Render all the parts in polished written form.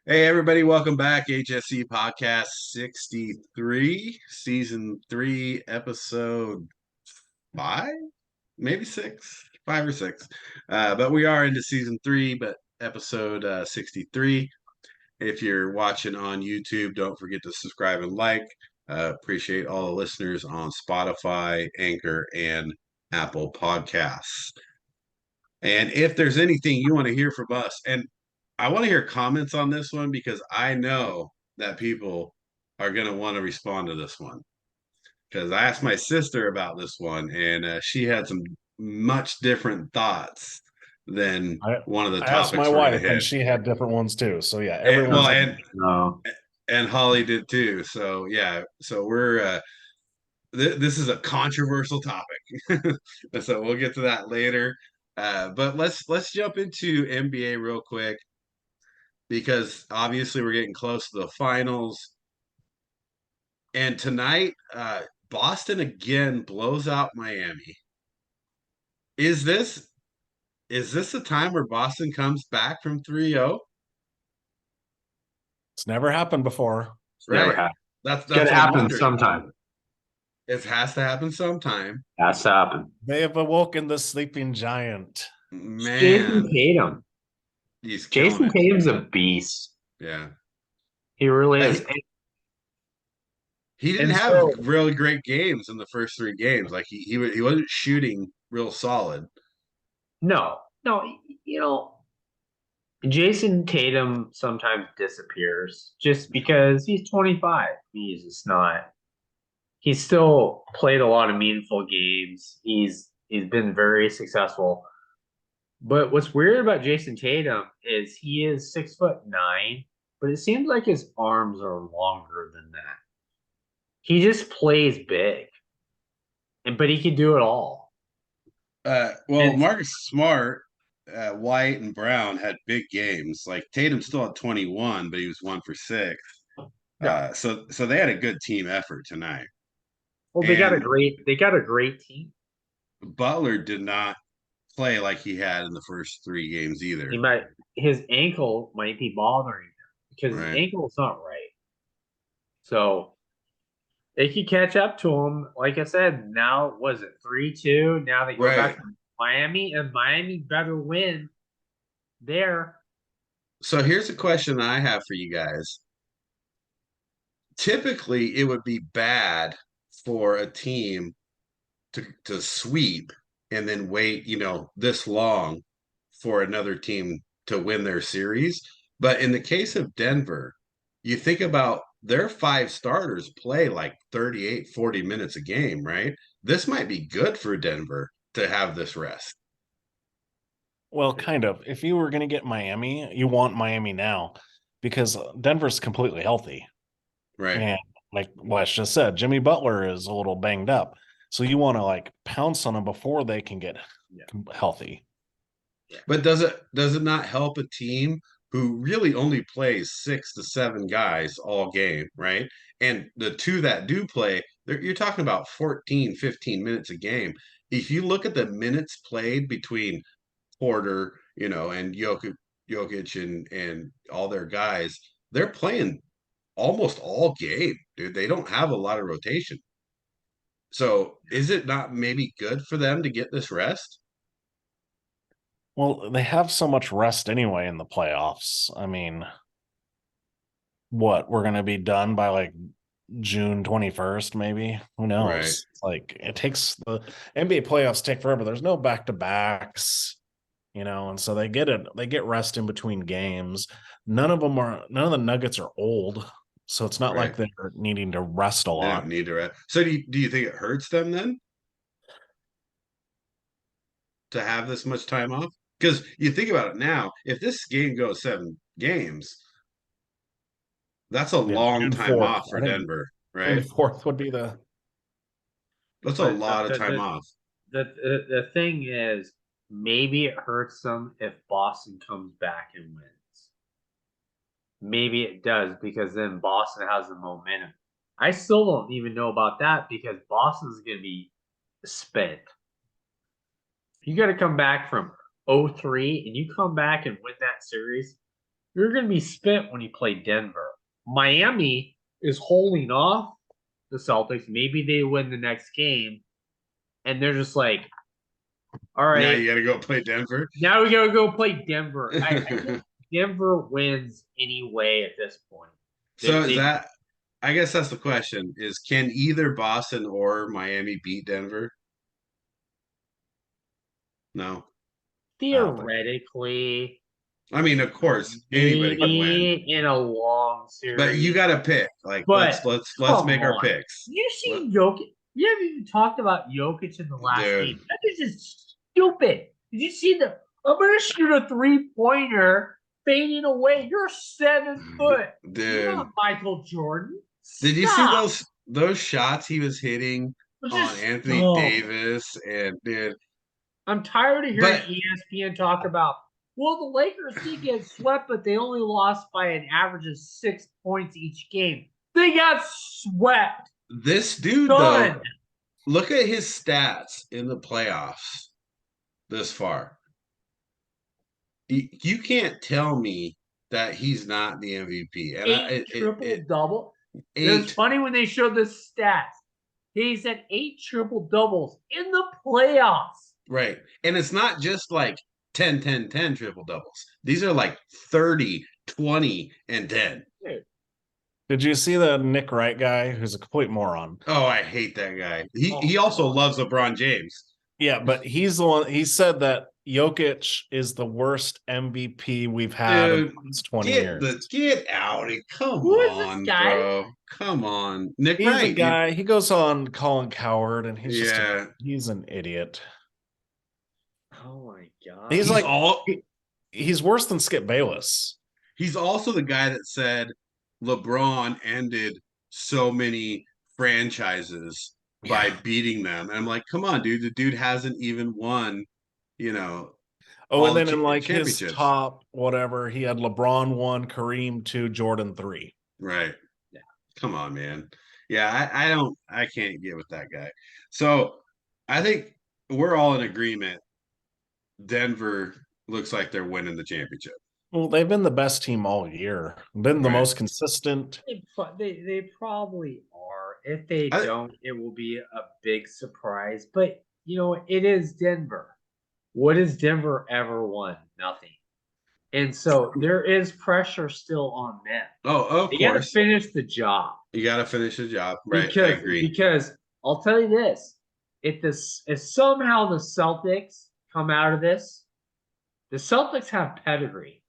Hey everybody, welcome back. HSC Podcast 63, Season 3, Episode 5, maybe 6, 5 or 6. But we are into Season 3, but Episode 63. If you're watching on YouTube, don't forget to subscribe and like. Appreciate all the listeners on Spotify, Anchor, and Apple Podcasts. And if there's anything you want to hear from us, and I want to hear comments on this one because I know that people are going to want to respond to this one. Because I asked my sister about this one, and she had some much different thoughts than I one of the I asked my topics we're going to wife, and hit. she had different ones too. So yeah, And, well, everyone's No. and Holly did too. So yeah, so we're this is a controversial topic, so we'll get to that later. But let's jump into NBA real quick because obviously we're getting close to the finals. And tonight, Boston again blows out Miami. Is this is this the time where Boston comes back from 3-0? it's never happened before. It's never Right. happened. That's It's gonna that's what I'm happen wondering. sometime. It has to happen sometime. Has to happen. They have awoken the sleeping giant. It's Jason Man, Tatum. he's killing Jason it. Tatum's a beast. Yeah. He really is. He, he didn't And have so really great games in the first 3 games. Like he wasn't shooting real solid. no, you know, Jason Tatum sometimes disappears just because he's 25. He's just not. He's still played a lot of meaningful games. He's been very successful. But what's weird about Jason Tatum is he is 6'9", but it seems like his arms are longer than that. He just plays big, but he can do it all. Well, And Marcus Smart, White, and Brown had big games. Like Tatum still had 21, but he was 1 for 6. no, So they had a good team effort tonight. well, And they got a great team. Butler did not play like he had in the first 3 games He either. might his ankle might be bothering him because his Right. ankle is not right. So they could catch up to him. Like I said, now was it 3-2? Now they go back Right. to Miami, and Miami better win there. So here's a question I have for you guys. Typically, it would be bad for a team to sweep and then wait, this long for another team to win their series. But in the case of Denver, you think about their 5 starters play like 38, 40 minutes a game, right? This might be good for Denver to have this rest. Well, kind of. If you were going to get Miami, you want Miami now because Denver's completely healthy. Right. And like Wes just said, Jimmy Butler is a little banged up. So you want to like pounce on them before they can get healthy. But does it not help a team who really only plays 6 to 7 guys all game, right? And the two that do play, you're talking about 14, 15 minutes a game. If you look at the minutes played between Porter, and Jokic and all their guys, they're playing almost all game, dude. They don't have a lot of rotation. So is it not maybe good for them to get this rest? Well, they have so much rest anyway in the playoffs. I mean, what we're going to be done by like June 21st, maybe. Who Right. knows? Like it takes the NBA playoffs take forever. There's no back to backs, and so they get rest in between games. None of the Nuggets are old, so it's not like Right. they're needing to rest a They don't lot. need to rest. So do you think it hurts them then to have this much time off? Because you think about it now, if this game goes 7 games, that's a Yeah, long June time 4th. off for I think Denver, June right? 4th would be the That's a But lot of time off. the thing is, maybe it hurts them if Boston comes back and wins. Maybe it does because then Boston has the momentum. I still don't even know about that because Boston's going to be spent. You got to come back from 0-3 and you come back and win that series. you're going to be spent when you play Denver. Miami is holding off the Celtics. Maybe they win the next game, and they're just like, all Now right, you got to go play Denver. now we got to go play Denver. I think Denver wins anyway at this point. So is that? I guess that's the question: is can either Boston or Miami beat Denver? No. theoretically, I mean, of course, anybody can win. maybe in a long series. But you got to pick. Like, But let's come make our on. picks. You see Jokic? You haven't even talked about Jokic in the last Dude. game. That is just stupid. Did you see the? I'm gonna shoot a 3-pointer fading away. You're 7 foot. Dude. You're not Michael Jordan. Did you see Stop. those shots he was hitting It's on just Anthony dumb. Davis? And dude, I'm tired of hearing But- ESPN talk about. Well, the Lakers did get swept, but they only lost by an average of 6 points each game. They got swept. this dude Done. though, look at his stats in the playoffs this far. You can't tell me that he's not the MVP. And 8 triple-double. It was 8. funny when they showed the stats. He said 8 triple-doubles in the playoffs. Right. And it's not just like 10, 10, 10 triple doubles. These are like 30, 20, and 10. Did you see the Nick Wright guy who's a complete moron? Oh, I hate that guy. He also loves LeBron James. Yeah, but he's the one. He said that Jokic is the worst MVP we've had in the last 20 years. Get out. Come Who is this on, guy? bro. Come on. Nick He's Wright. the guy. He goes on Colin Coward, and he's just Yeah. he's an idiot. Oh my god. He's like he's worse than Skip Bayless. He's also the guy that said LeBron ended so many franchises by beating them. And I'm like, come on, dude. The dude hasn't even won, Oh, all and then the in like his championships. top whatever, he had LeBron 1, Kareem 2, Jordan 3. Right. Yeah. Come on, man. Yeah, I can't get with that guy. So I think we're all in agreement. Denver looks like they're winning the championship. Well, they've been the best team all year. Been the Right. most consistent. They probably are. If they don't, it will be a big surprise. But it is Denver. What has Denver ever won? Nothing. And so there is pressure still on them. Oh, of They got to course. finish the job. You got to finish the job. Right. I agree. Because I'll tell you this: if somehow the Celtics come out of this, the Celtics have pedigree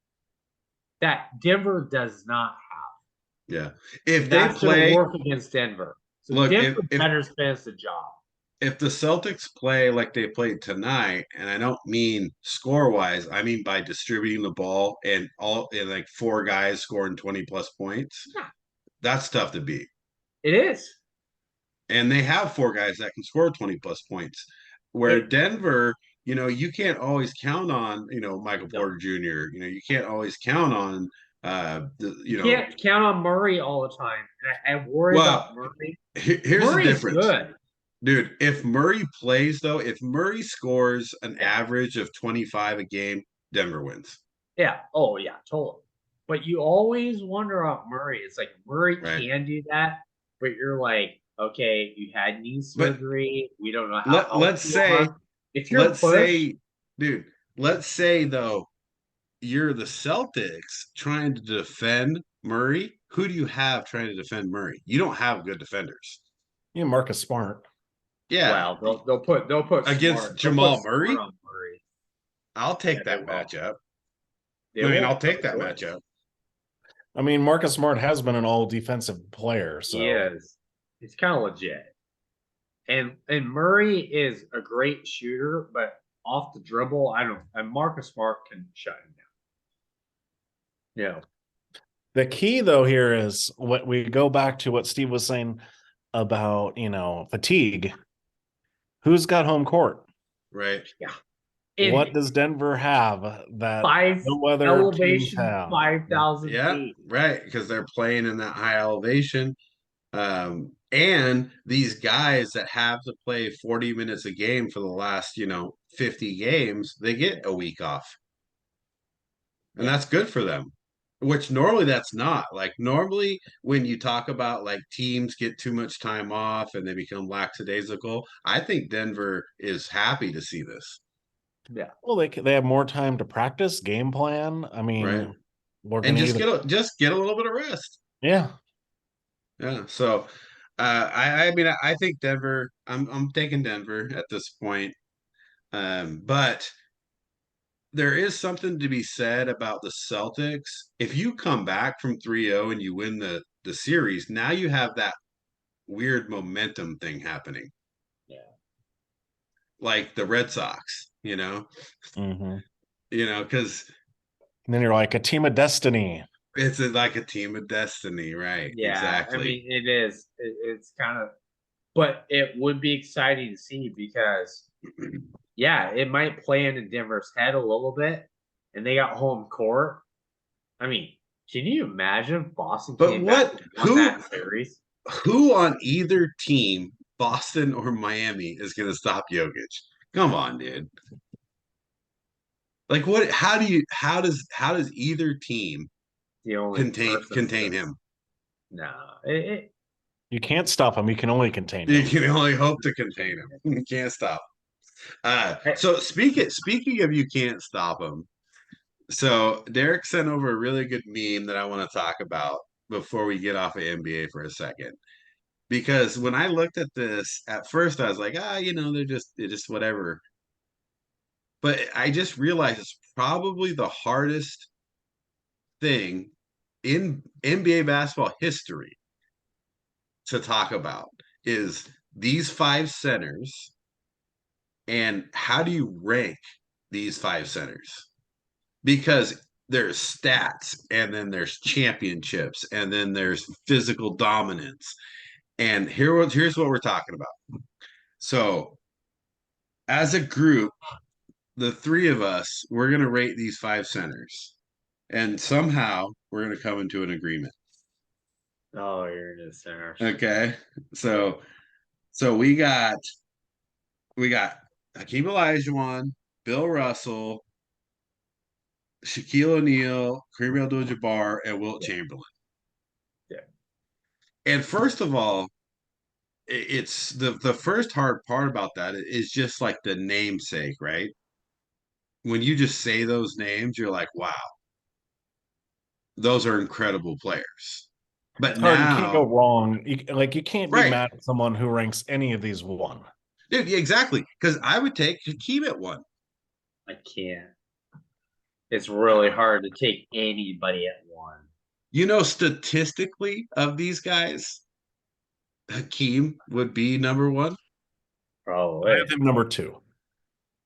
that Denver does not have. Yeah. If That's they going play, to work against Denver. So Look, Denver if- better finish the job. if the Celtics play like they played tonight, and I don't mean score wise, I mean by distributing the ball and like 4 guys scoring 20 plus points, Yeah. that's tough to beat. It is. And they have 4 guys that can score 20 plus points. Where Denver, you can't always count on, Michael Porter Jr. You can't always count on You can't count on Murray all the time. I worry about Murray. Here's Murray's the difference. good. Dude, if Murray plays, though, if Murray scores an average of 25 a game, Denver wins. Yeah. Oh, yeah, totally. But you always wonder about Murray. It's like Murray can do that, but you're like, okay, you had knee surgery. We don't know how. Let's say, dude, let's say, though, you're the Celtics trying to defend Murray. Who do you have trying to defend Murray? You don't have good defenders. You Marcus Smart. Yeah. Well, they'll put against Smart. Jamal They'll put Murray? Smart on Murray. I'll take that they will. matchup. They will. I'll take that matchup. I mean, Marcus Smart has been an all defensive player. So He is. He's kind of legit. And Murray is a great shooter, but off the dribble, and Marcus Smart can shut him down. Yeah. the key though here is what we go back to what Steve was saying about, fatigue. Who's got home court? Right. Yeah. What does Denver have that no other elevation, teams have? 5,000 Yeah, feet. right. Because they're playing in that high elevation. And these guys that have to play 40 minutes a game for the last, 50 games, they get a week off. And that's good for them. which normally that's not. Like normally when you talk about like teams get too much time off and they become lackadaisical, I think Denver is happy to see this. Yeah. Well, they have more time to practice, game plan. I mean, Right. we're And gonna just get a little bit of rest. yeah. Yeah. So I mean I think Denver, I'm taking Denver at this point. But there is something to be said about the Celtics. If you come back from 3-0 and you win the series, now you have that weird momentum thing happening. Yeah. Like the Red Sox, Mm-hmm. Because And then you're like a team of destiny. it's like a team of destiny, right? Yeah. I Exactly. mean, it is. It's kind of, but it would be exciting to see because, yeah, it might play into Denver's head a little bit, and they got home court. I mean, can you imagine if Boston But came back and won that series? Who on either team, Boston or Miami, is going to stop Jokic? Come on, dude. Like what? How does either team The only contain him? No, You can't stop him. You can only contain You him. can only hope to contain him. You can't stop. So speaking of you can't stop him. So Derek sent over a really good meme that I want to talk about before we get off of NBA for a second. Because when I looked at this at first, I was like, they're just whatever. But I just realized it's probably the hardest thing in NBA basketball history to talk about is these five centers and how do you rank these five centers? Because there's stats and then there's championships and then there's physical dominance. And here's what we're talking about. So as a group, the three of us, we're going to rate these five centers. And somehow we're going to come into an agreement. Oh, you're in the center. Okay. So we got Hakeem Olajuwon, Bill Russell, Shaquille O'Neal, Kareem Abdul-Jabbar, and Wilt Chamberlain. Yeah. And first of all, it's the first hard part about that is just like the namesake, right? When you just say those names, you're like, wow, those are incredible players. But It's hard. You can't go now, wrong. You can't be right, mad at someone who ranks any of these one. dude, exactly. Because I would take Hakeem at one. I can't. It's really hard to take anybody at one. Statistically, of these guys, Hakeem would be number one. I have him number two.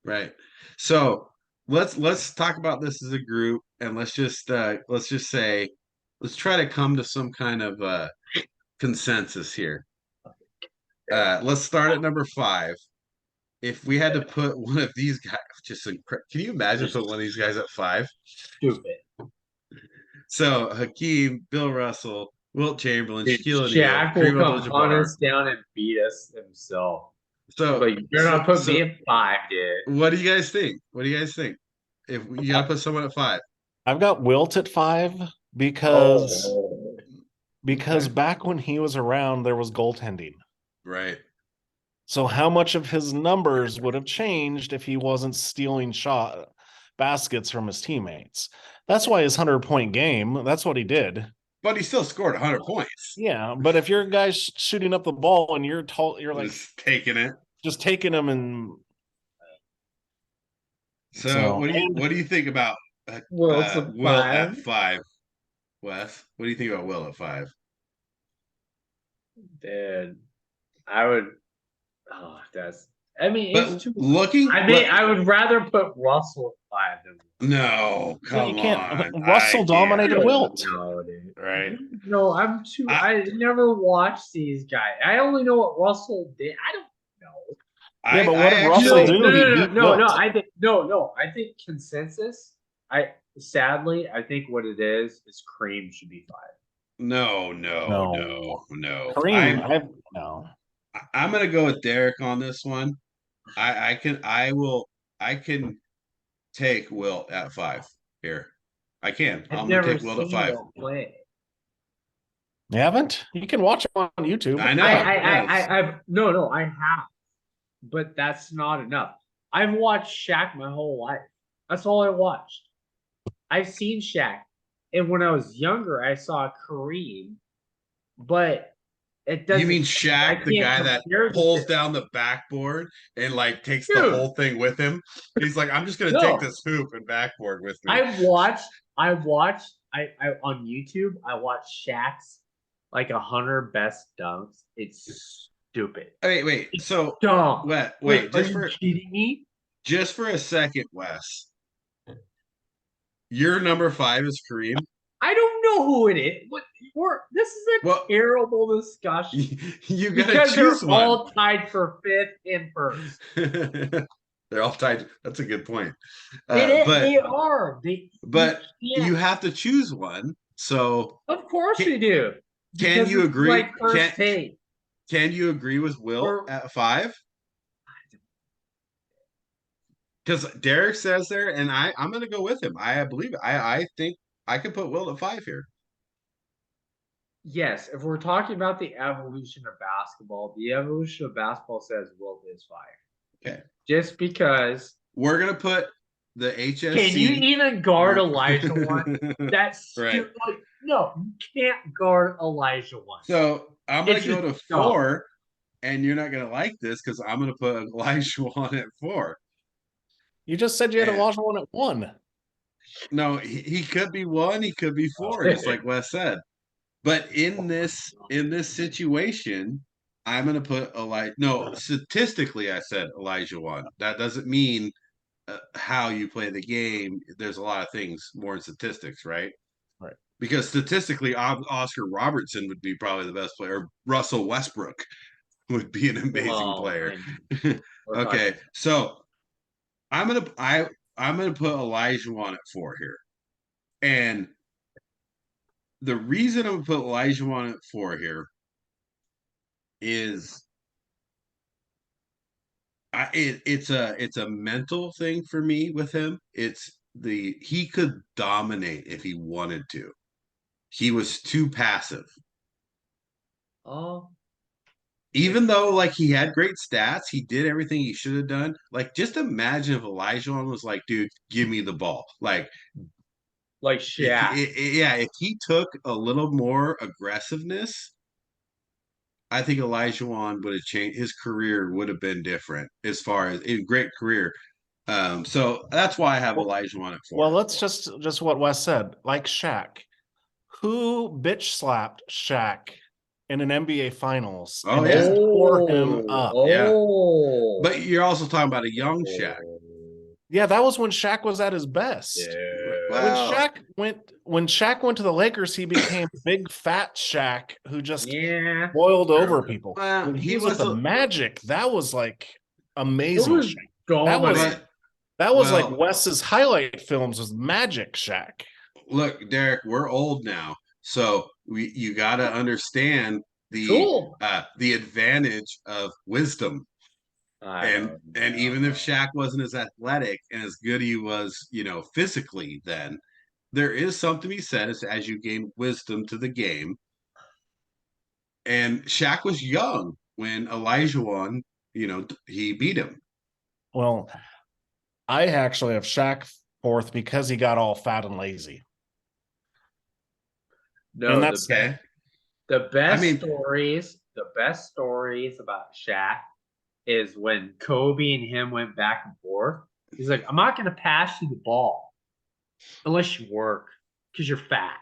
Right. So let's talk about this as a group and let's just say let's try to come to some kind of consensus here. Let's start at number 5. If we had to put one of these guys, can you imagine putting one of these guys at 5? Stupid. So Hakeem, Bill Russell, Wilt Chamberlain, Dude, Shaquille O'Neal, Shaq will Kareem come hunt Abdul-Jabbar. us down and beat us himself. So But you're not put me at 5, dude. what do you guys think? If you gotta put someone at 5? I've got Wilt at 5 because back when he was around, there was goaltending. Right. So how much of his numbers would have changed if he wasn't stealing shot baskets from his teammates? That's why his 100-point game, that's what he did. But he still scored 100 points. Yeah, but if your guy's shooting up the ball and you're like just taking it. Just taking them and So what do you think about Will at 5? Wes, what do you think about Will at 5? Dude, I would. Oh, that's. I mean, but it's too. I would rather put Russell at 5 than. No, come you can't. on. Russell dominated Wilt. No, dude. Right. No, I'm too. I never watched these guys. I only know what Russell did. I don't know. Yeah, but what did Russell do? No. I think consensus. Sadly, I think what it is Kareem should be 5. No. Kareem, no. I'm gonna go with Derek on this one. I can take Wilt at 5 here. I can. I've I'm gonna never take Will at seen 5. Will play. You haven't? You can watch it on YouTube. I know. I've no, I have, but that's not enough. I've watched Shaq my whole life. That's all I watched. I've seen Shaq, and when I was younger, I saw Kareem, but it doesn't. You mean I Shaq, the can't guy that compare the pulls two. down the backboard and like takes the Dude. whole thing with him? He's like, I'm just gonna No. take this hoop and backboard with me. I watched on YouTube. I watched Shaq's like 100 best dunks. It's stupid. Wait. So Dumb. wait, Are you kidding me? just for a second, Wes. Your number 5 is Kareem. I don't know who it is. This is a terrible discussion. You gotta because choose they're one. all tied for 5th and 1st. They're all tied. That's a good point. They are. You have to choose one. So of course we do. Can you agree? Like first take. Can you agree with Will at 5? Because Derek says there, and I'm going to go with him. I believe it. I think I could put Will at 5 here. Yes, if we're talking about the evolution of basketball, the evolution of basketball says Will is 5. Okay. Just because we're going to put the HSC. Can you even guard Elijah one? That's right. No, you can't guard Elijah one. So I'm going to go to 4, and you're not going to like this because I'm going to put Elijah one at 4. You just said you had Elijah one at 1. No, he could be 1, he could be 4, just like Wes said. But in this situation, I'm going to put Elijah. No, statistically, I said Elijah 1. That doesn't mean how you play the game. There's a lot of things more in statistics, right? Right. Because statistically, Oscar Robertson would be probably the best player. Russell Westbrook would be an amazing player. Okay, so I'm gonna put Elijah on at 4 here, and the reason I'm gonna put Elijah on at 4 here is it's a mental thing for me with him. He could dominate if he wanted to. He was too passive. Oh. Even though like he had great stats, he did everything he should have done. Like just imagine if Elijah was like, dude, give me the ball. Like Shaq. If he took a little more aggressiveness, I think Elijah would have changed. His career would have been different as far as a great career. So that's why I have Elijah at 4. Well, let's just what Wes said. Like Shaq, who bitch slapped Shaq in an NBA Finals? Oh, and just tore him up. Yeah. But you're also talking about a young Shaq. Yeah, that was when Shaq was at his best. Yeah. Wow. When Shaq went to the Lakers, he became big fat Shaq who just boiled over people. Well, when he was the Magic, that was like amazing. That was like Wes's highlight films was Magic Shaq. Look, Derek, we're old now, so you got to understand the advantage of wisdom. And even if Shaq wasn't as athletic and as good he was, physically, then there is something he says as you gain wisdom to the game. And Shaq was young when Elijah won. He beat him. Well, I actually have Shaq 4th because he got all fat and lazy. No, and that's okay. The best stories about Shaq is when Kobe and him went back and forth. He's like, I'm not going to pass you the ball unless you work because you're fat.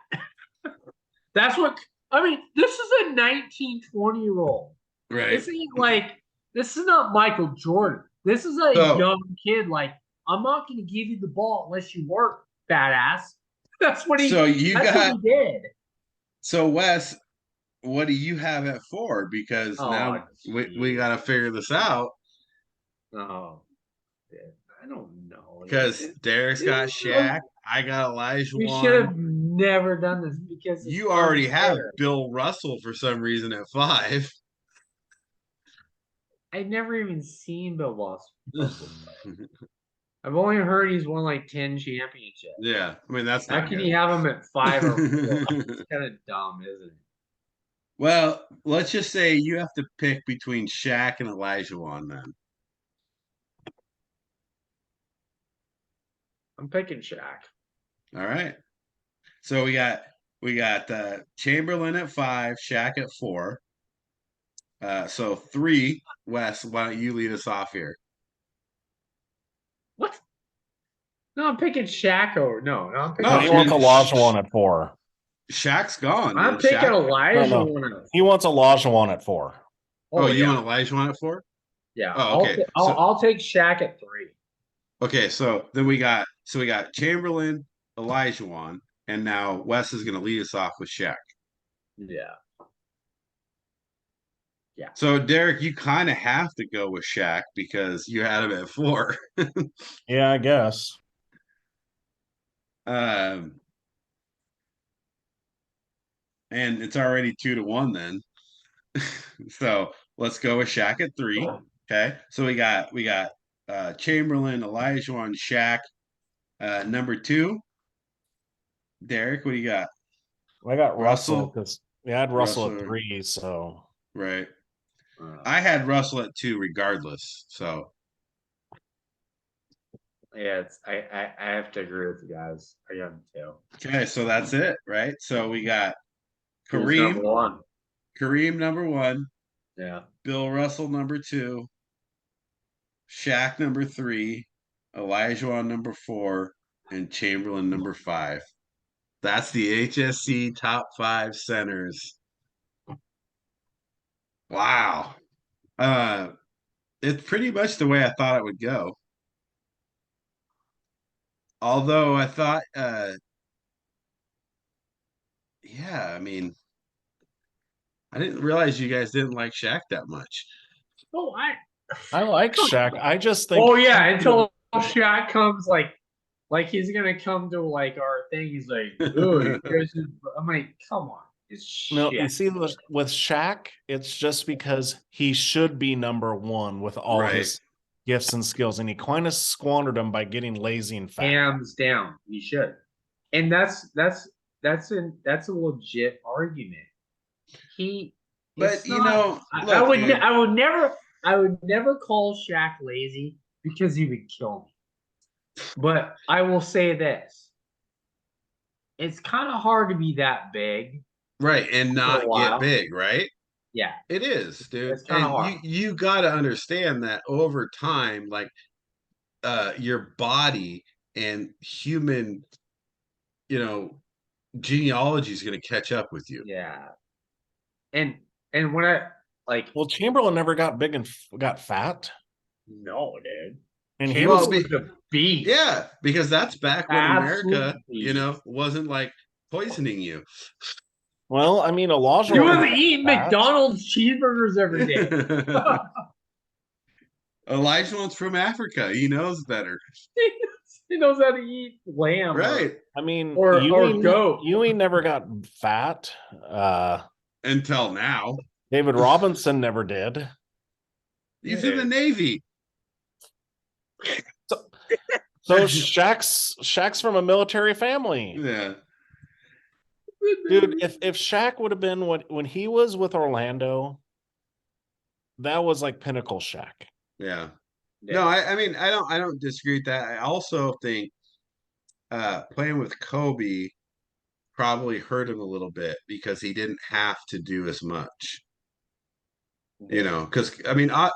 That's what this is a 19, 20-year-old. Right. This is not Michael Jordan. This is a young kid. Like, I'm not going to give you the ball unless you work, badass. That's what he did. So, Wes, what do you have at 4? Because now we got to figure this out. Oh, I don't know. Because Derek's got Shaq. I got Elijah. We should have never done this because you already have Bill Russell for some reason at 5. I've never even seen Bill Russell. I've only heard he's won like 10 championships. Yeah, I mean that's How not can good. you have him at 5 or 4? It's kind of dumb, isn't it? Well, let's just say you have to pick between Shaq and Olajuwon then. I'm picking Shaq. All right. So we got Chamberlain at 5, Shaq at 4. So 3, Wes, why don't you lead us off here? What? No, I'm picking Shaq over. No, I'm picking. No, he man, wants Olajuwon at 4. Shaq's gone. I'm Dude. picking Shaq. Elijah. No. He wants Olajuwon at 4. Oh, you yeah. want Olajuwon at 4? Yeah. Oh, okay. I'll take Shaq at 3. Okay, so then we got Chamberlain, Olajuwon, and now Wes is going to lead us off with Shaq. Yeah. Yeah. So Derek, you kind of have to go with Shaq because you had him at 4. Yeah, I guess. And it's already 2-1 then. So let's go with Shaq at 3. Okay, so we got Chamberlain, Olajuwon, Shaq. Number 2, Derek, what do you got? I got Russell Russell? because I had Russell Russell. at 3. So Right. I had Russell at 2 regardless. So Yeah, I have to agree with you guys. I got him too. okay, so that's it, right? So we got Who's Kareem, number 1? Kareem number 1, Yeah. Bill Russell number 2, Shaq number 3, Olajuwon number 4, and Chamberlain number 5. That's the HSC top 5 centers. Wow. It's pretty much the way I thought it would go. Although I thought yeah, I mean, I didn't realize you guys didn't like Shaq that much. Oh, I like Shaq. I just think. Oh yeah, until Shaq comes like he's gonna come to like our thing. He's like, "Oh, you guys," I'm like, "Come on, it's No, shit." you see, with Shaq, it's just because he should be number 1 with all Right. his gifts and skills, and he kind of squandered them by getting lazy and fat. Hands down, he should, and that's a legit argument. But you know, I look, would man. I would never call Shaq lazy because he would kill me. But I will say this: it's kind of hard to be that big, Right, and not get while. big, right? Yeah, It is, dude. it's kind of And hard. you got to understand that over time, like your body and human, you know, genealogy is going to catch up with you. Yeah, and when I like, Well, Chamberlain never got big and got fat, no, dude, and he Chamberlain was. was a beast. Yeah, because that's back when Absolute America, beast. you know, wasn't like poisoning you. Well, I mean, Olajuwon. You wasn't eating McDonald's cheeseburgers every day. Elijah's from Africa. He knows better. He knows how to eat lamb, Right. I mean, or Ewing, goat. Ewing never got fat. Until now. David Robinson never did. He's in the Navy. So Shaq's from a military family. Yeah. Dude, if Shaq would have been when he was with Orlando, that was like pinnacle Shaq. Yeah. No, I mean I don't disagree with that. I also think playing with Kobe probably hurt him a little bit because he didn't have to do as much. You know, because I mean I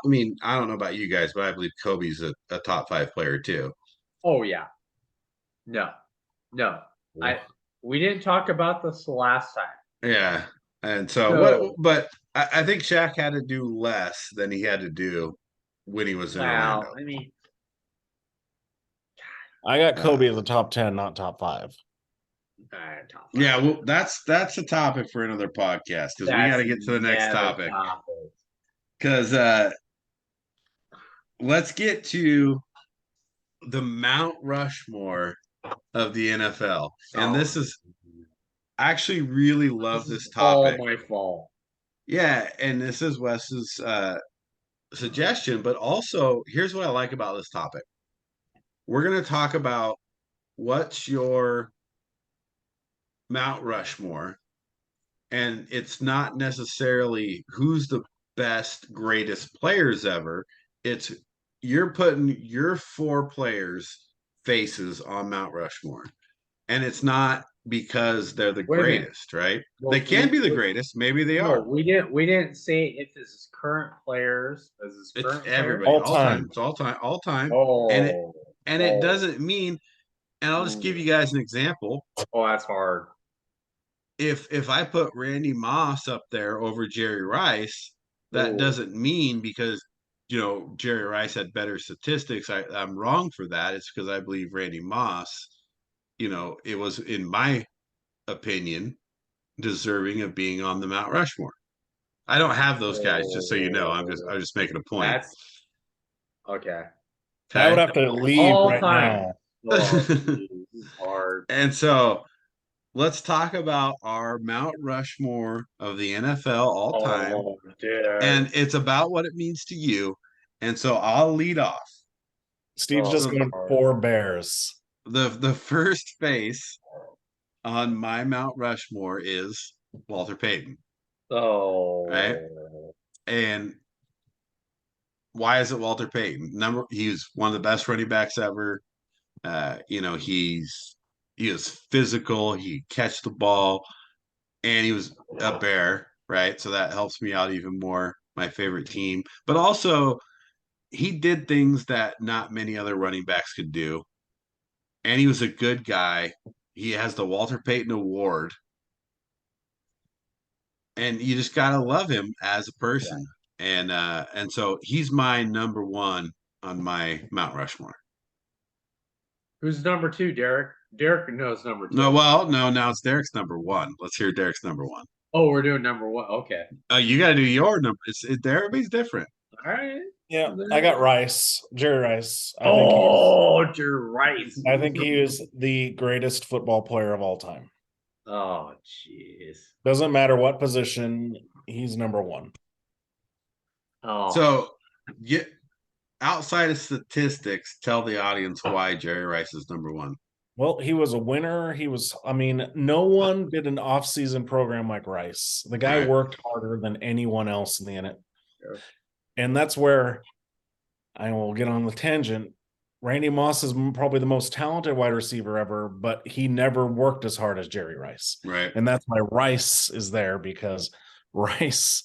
don't know about you guys, but I believe Kobe's a top 5 player too. Oh yeah. No. We didn't talk about this the last time. Yeah. And so but I think Shaq had to do less than he had to do when he was in Orlando. I mean, I got Kobe as a top 10, not top 5. top 5. Yeah, well, that's a topic for another podcast because we got to get to the next topic. Because let's get to the Mount Rushmore of the NFL, and this is I actually really love this topic. All my fault. Yeah, and this is Wes's suggestion, but also here's what I like about this topic. we're going to talk about what's your Mount Rushmore. And it's not necessarily who's the best, greatest players ever. It's you're putting your 4 players' faces on Mount Rushmore. And it's not because they're the Wait a minute. greatest, right? Well, They can be the greatest. Maybe they No, are. we didn't say if this is current players. Is this It's current everybody, All all time. time. It's all time, all time. players? And it doesn't mean, and I'll just give you guys an example. Oh, that's hard. If I put Randy Moss up there over Jerry Rice, that doesn't mean because Jerry Rice had better statistics. I'm wrong for that. It's because I believe Randy Moss, it was in my opinion deserving of being on the Mount Rushmore. I don't have those guys, just so you know. I'm just making a point. That's okay. I would have to leave All right time. now. Oh, geez, this is hard. And so let's talk about our Mount Rushmore of the NFL all time. Oh, dude. And it's about what it means to you. And so I'll lead off. Steve's just going 4 Bears. The first face on my Mount Rushmore is Walter Payton. Oh, right. And why is it Walter Payton? He's one of the best running backs ever. He was physical. He catch the ball, and he was a Bear, right? So that helps me out even more. My favorite team, but also he did things that not many other running backs could do, and he was a good guy. He has the Walter Payton Award, and you just gotta love him as a person. Yeah. And so he's my number 1 on my Mount Rushmore. Who's number 2, Derek? Derek knows number 2. No, now it's Derek's number 1. Let's hear Derek's number 1. Oh, we're doing number 1. Okay. You got to do your number. Everybody's different. All right. Yeah, I got Rice, Jerry Rice. Jerry Rice. I think he is the greatest football player of all time. Oh, jeez. Doesn't matter what position, he's number 1. Oh. So, outside of statistics, tell the audience why Jerry Rice is number 1. Well, he was a winner. No one did an off-season program like Rice. The guy worked harder than anyone else in the NFL. Sure. And that's where I will get on the tangent. Randy Moss is probably the most talented wide receiver ever, but he never worked as hard as Jerry Rice. Right. And that's why Rice is there, because Rice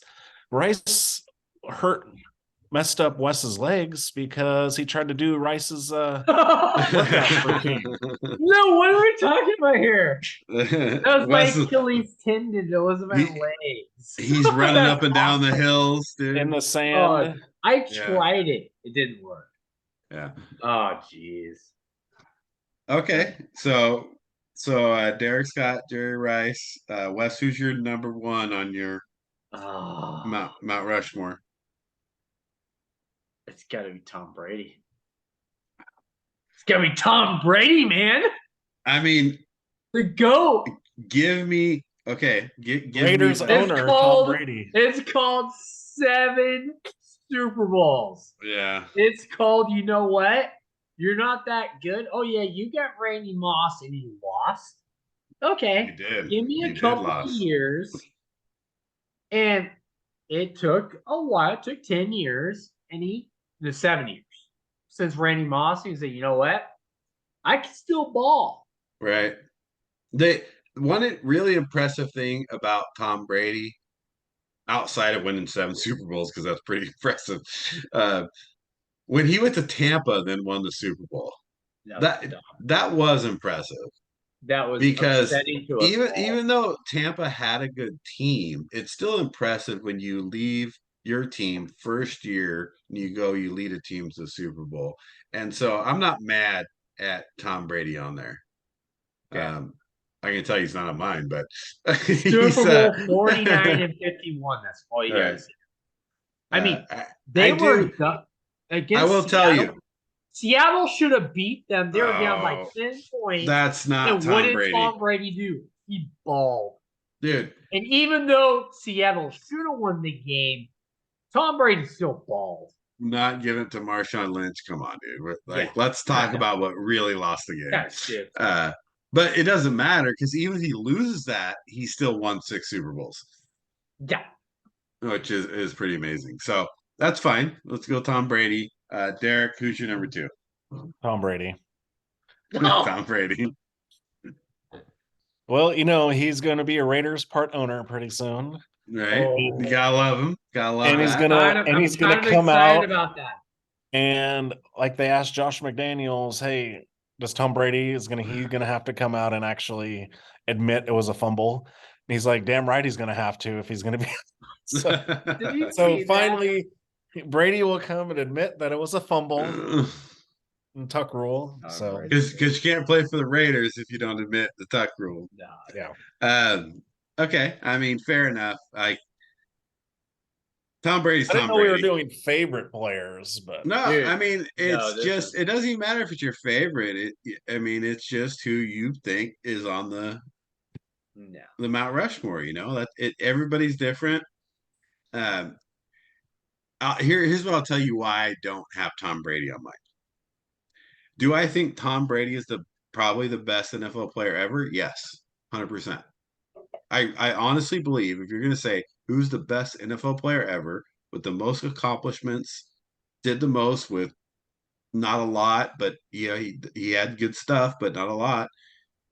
messed up Wes's legs because he tried to do Rice's workout routine. No, what are we talking about here? That was my Achilles tendon. It wasn't my legs. He's running up and down the hills, dude. In the sand. I tried it. It didn't work. Yeah. Oh, jeez. Okay. So Derek's got Jerry Rice. Wes, who's your number 1 on your Mount Rushmore? It's got to be Tom Brady. It's got to be Tom Brady, man. I mean, the GOAT. Give me give Raiders me owner Tom Brady. It's called 7 Super Bowls. Yeah. It's called, you know what? You're not that good. Oh, yeah, you got Randy Moss and he lost. Okay. He did. Give me a couple of years. And it took a while. It took 10 years. And 7 years since Randy Moss, he said, you know what? I can still ball. Right. One really impressive thing about Tom Brady, outside of winning 7 Super Bowls, because that's pretty impressive, when he went to Tampa and then won the Super Bowl, that was impressive. That was because even though Tampa had a good team, it's still impressive when you leave your team first year and you lead a team to the Super Bowl. And so I'm not mad at Tom Brady on there. Okay. I can tell you he's not on mine, but Super Bowl 49 and 51. That's all you guys. I mean, they were against. I will tell you, Seattle should have beat them. They were down by 10 points. That's not and Tom what did Brady. Tom Brady do? He balled, dude. And even though Seattle should have won the game, Tom Brady still balled. not give it to Marshawn Lynch. Come on, dude. Yeah. Let's talk about what really lost the game. That's it. But it doesn't matter because even if he loses that, he still won 6 Super Bowls, Yeah. which is pretty amazing. So that's fine. Let's go Tom Brady. Derek, who's your number 2? Tom Brady. Tom Brady. Well, he's going to be a Raiders part owner pretty soon. Right. You gotta love him. Gotta love And he's that. he's gonna kind of come excited out about that. and like they asked Josh McDaniels, hey, does Tom Brady he's gonna have to come out and actually admit it was a fumble? And he's like, damn right he's gonna have to if he's gonna be so finally Brady will come and admit that it was a fumble and tuck rule. So because you can't play for the Raiders if you don't admit the tuck rule. No, yeah. Okay. I mean, fair enough. Tom Brady's I didn't Tom know Brady. we were doing favorite players, but No, Dude, I mean this it doesn't even matter if it's your favorite. It's just who you think is on the Mount Rushmore. Everybody's different. Here's what I'll tell you why I don't have Tom Brady on mine. Do I think Tom Brady is probably the best NFL player ever? Yes, 100%. I honestly believe if you're going to say who's the best NFL player ever with the most accomplishments, did the most with not a lot, but he had good stuff, but not a lot.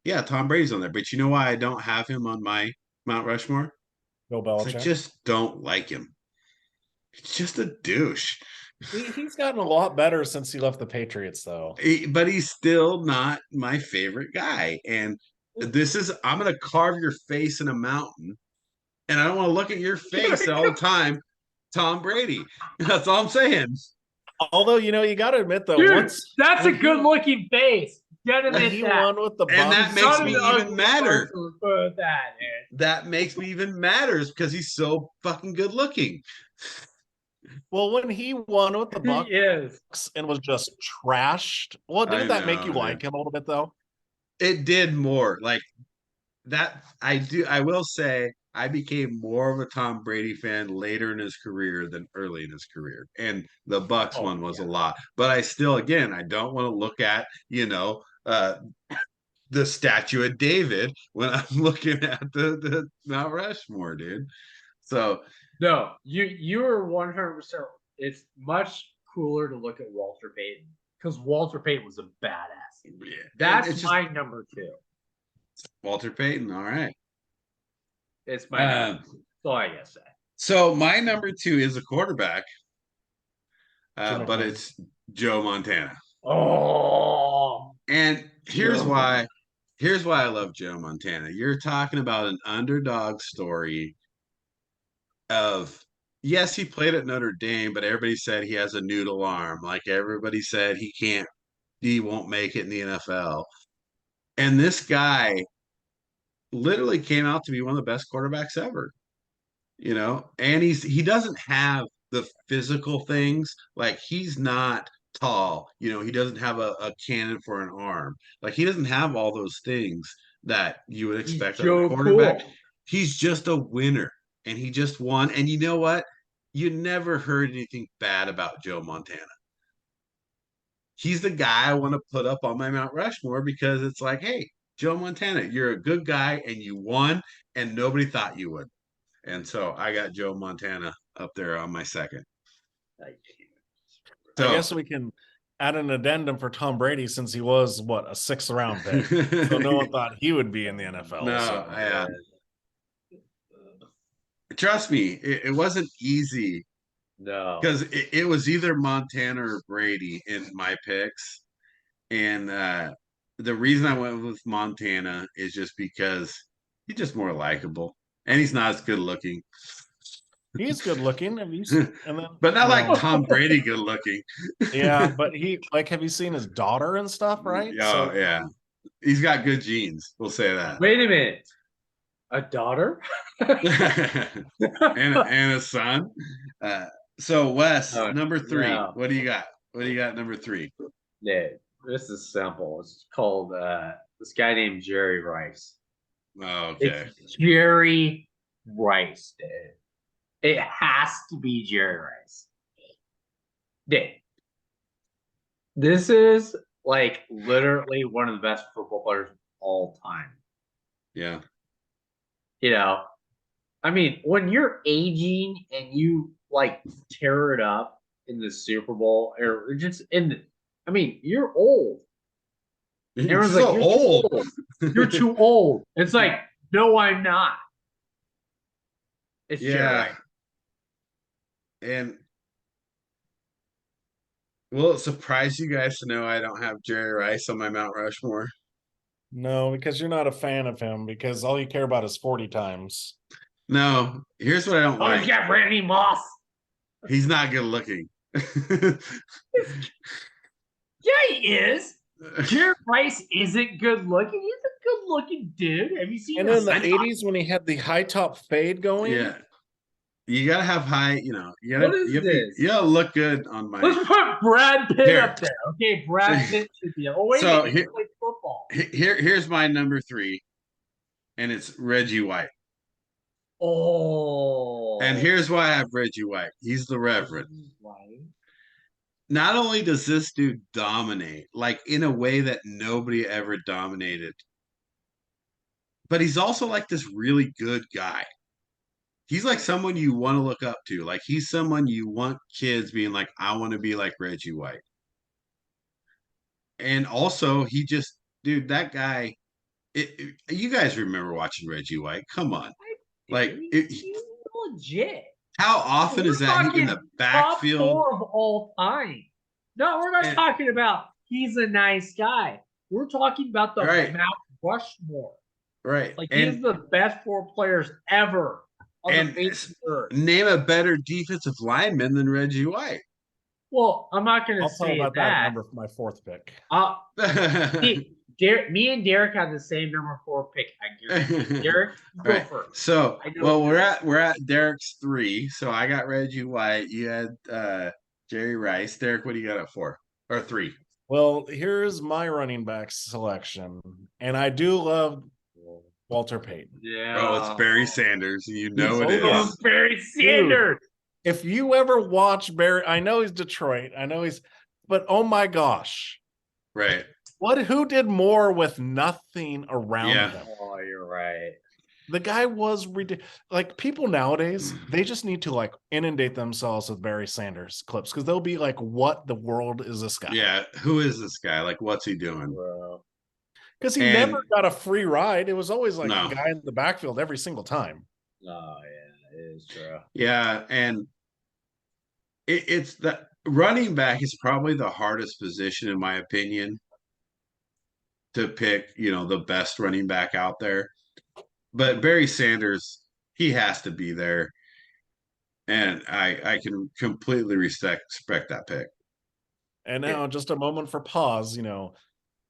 Yeah, Tom Brady's on there. But you know why I don't have him on my Mount Rushmore? Bill I Belichick. just don't like him. He's just a douche. He's gotten a lot better since he left the Patriots, though. But he's still not my favorite guy. And I'm going to carve your face in a mountain, and I don't want to look at your face all the time, Tom Brady. That's all I'm saying. Although, you got to admit, though, dude, that's a good-looking face. You gotta admit he that. won with the Bucs. And that makes me even madder. That makes me even madder because he's so fucking good looking. Well, when he won with the Bucs and was just trashed, well, didn't that make you like him a little bit, though? It did more. Like that, I will say I became more of a Tom Brady fan later in his career than early in his career. And the Bucs one was a lot. But I still, again, I don't want to look at, the statue of David when I'm looking at the Mount Rushmore, dude. So no, you are 100%. It's much cooler to look at Walter Payton because Walter Payton was a badass. Yeah. That's my number 2. Walter Payton, all right. It's my number 2. That's all I gotta say. So my number 2 is a quarterback, but it's Joe Montana. Oh, and here's why I love Joe Montana. You're talking about an underdog story of, yes, he played at Notre Dame, but everybody said he has a noodle arm. Like everybody said he won't make it in the NFL. And this guy literally came out to be one of the best quarterbacks ever. And he doesn't have the physical things. Like he's not tall. He doesn't have a cannon for an arm. Like he doesn't have all those things that you would expect of a quarterback. Cool. He's just a winner, and he just won. And you know what? You never heard anything bad about Joe Montana. He's the guy I want to put up on my Mount Rushmore because it's like, hey, Joe Montana, you're a good guy and you won, and nobody thought you would. And so I got Joe Montana up there on my second. So, I guess we can add an addendum for Tom Brady since he was, a 6th round pick. So no one thought he would be in the NFL. No, trust me, it wasn't easy. No. Because it was either Montana or Brady in my picks. And the reason I went with Montana is just because he's just more likable. And he's not as good looking. He's good looking. But not like Tom Brady good looking. Yeah, but have you seen his daughter and stuff, right? Oh, yeah. He's got good genes. We'll say that. Wait a minute. A daughter? and a son. So Wes, number 3. No. What do you got? What do you got number 3? Yeah, this is simple. It's called this guy named Jerry Rice. Oh, okay. It's Jerry Rice, dude. It has to be Jerry Rice. This is like literally one of the best football players of all time. Yeah. You know, I mean, when you're aging and you like tear it up in the Super Bowl or just in the, I mean, you're old. You're Everyone's so like, you're old. too old. You're too old. It's like, no, I'm not. It's Yeah. Jerry. And will it surprise you guys to know I don't have Jerry Rice on my Mount Rushmore? No, because you're not a fan of him, because all you care about is 40 times. No, here's what I don't Oh, like. he's got Randy Moss. He's not good looking. Yeah, he is. Jerry Rice isn't good looking. He's a good looking dude. Have you seen And him? in the 80s, when he had the high top fade going, Yeah. You gotta have high, you What is this? you gotta look good on my. Let's put Brad Pitt Here. up there. Okay, Brad Pitt should be. Oh, wait, So he here- played football. Here's my number 3, and it's Reggie White. Oh. And here's why I have Reggie White. He's the Reverend. Right. Not only does this dude dominate, like in a way that nobody ever dominated, but he's also like this really good guy. He's like someone you want to look up to. Like he's someone you want kids being like, I want to be like Reggie White. And also, dude, that guy. You guys remember watching Reggie White? Come on, like He's legit. how often is that in the backfield? Top 4 of all time. No, we're not talking about he's a nice guy. We're talking about the Right. Mount Rushmore. Right. Like he's the best 4 players ever on the face of the earth. Name a better defensive lineman than Reggie White. Well, I'm not going to I'll tell say about that number for my 4th pick. Me and Derek have the same number 4 pick. I guarantee. Derek, go Right. first. So, well, we're at Derek's 3. So I got Reggie White. You had Jerry Rice. Derek, what do you got at 4 or 3? Well, here's my running back selection, and I do love Walter Payton. Yeah. Oh, it's Barry Sanders. You know it Oh, is. Barry Sanders. Dude, if you ever watch Barry, I know he's Detroit. I know but oh my gosh. Right. Who did more with nothing around them? Oh, you're right. The guy was ridiculous. Like people nowadays, they just need to like inundate themselves with Barry Sanders clips because they'll be like, "What the world is this guy?" Yeah. Who is this guy? Like, what's he doing? Because he never got a free ride. It was always like a guy in the backfield every single time. Oh yeah, it is true. Yeah, and it's that running back is probably the hardest position in my opinion to pick, the best running back out there. But Barry Sanders, he has to be there. And I can completely respect that pick. And now just a moment for pause,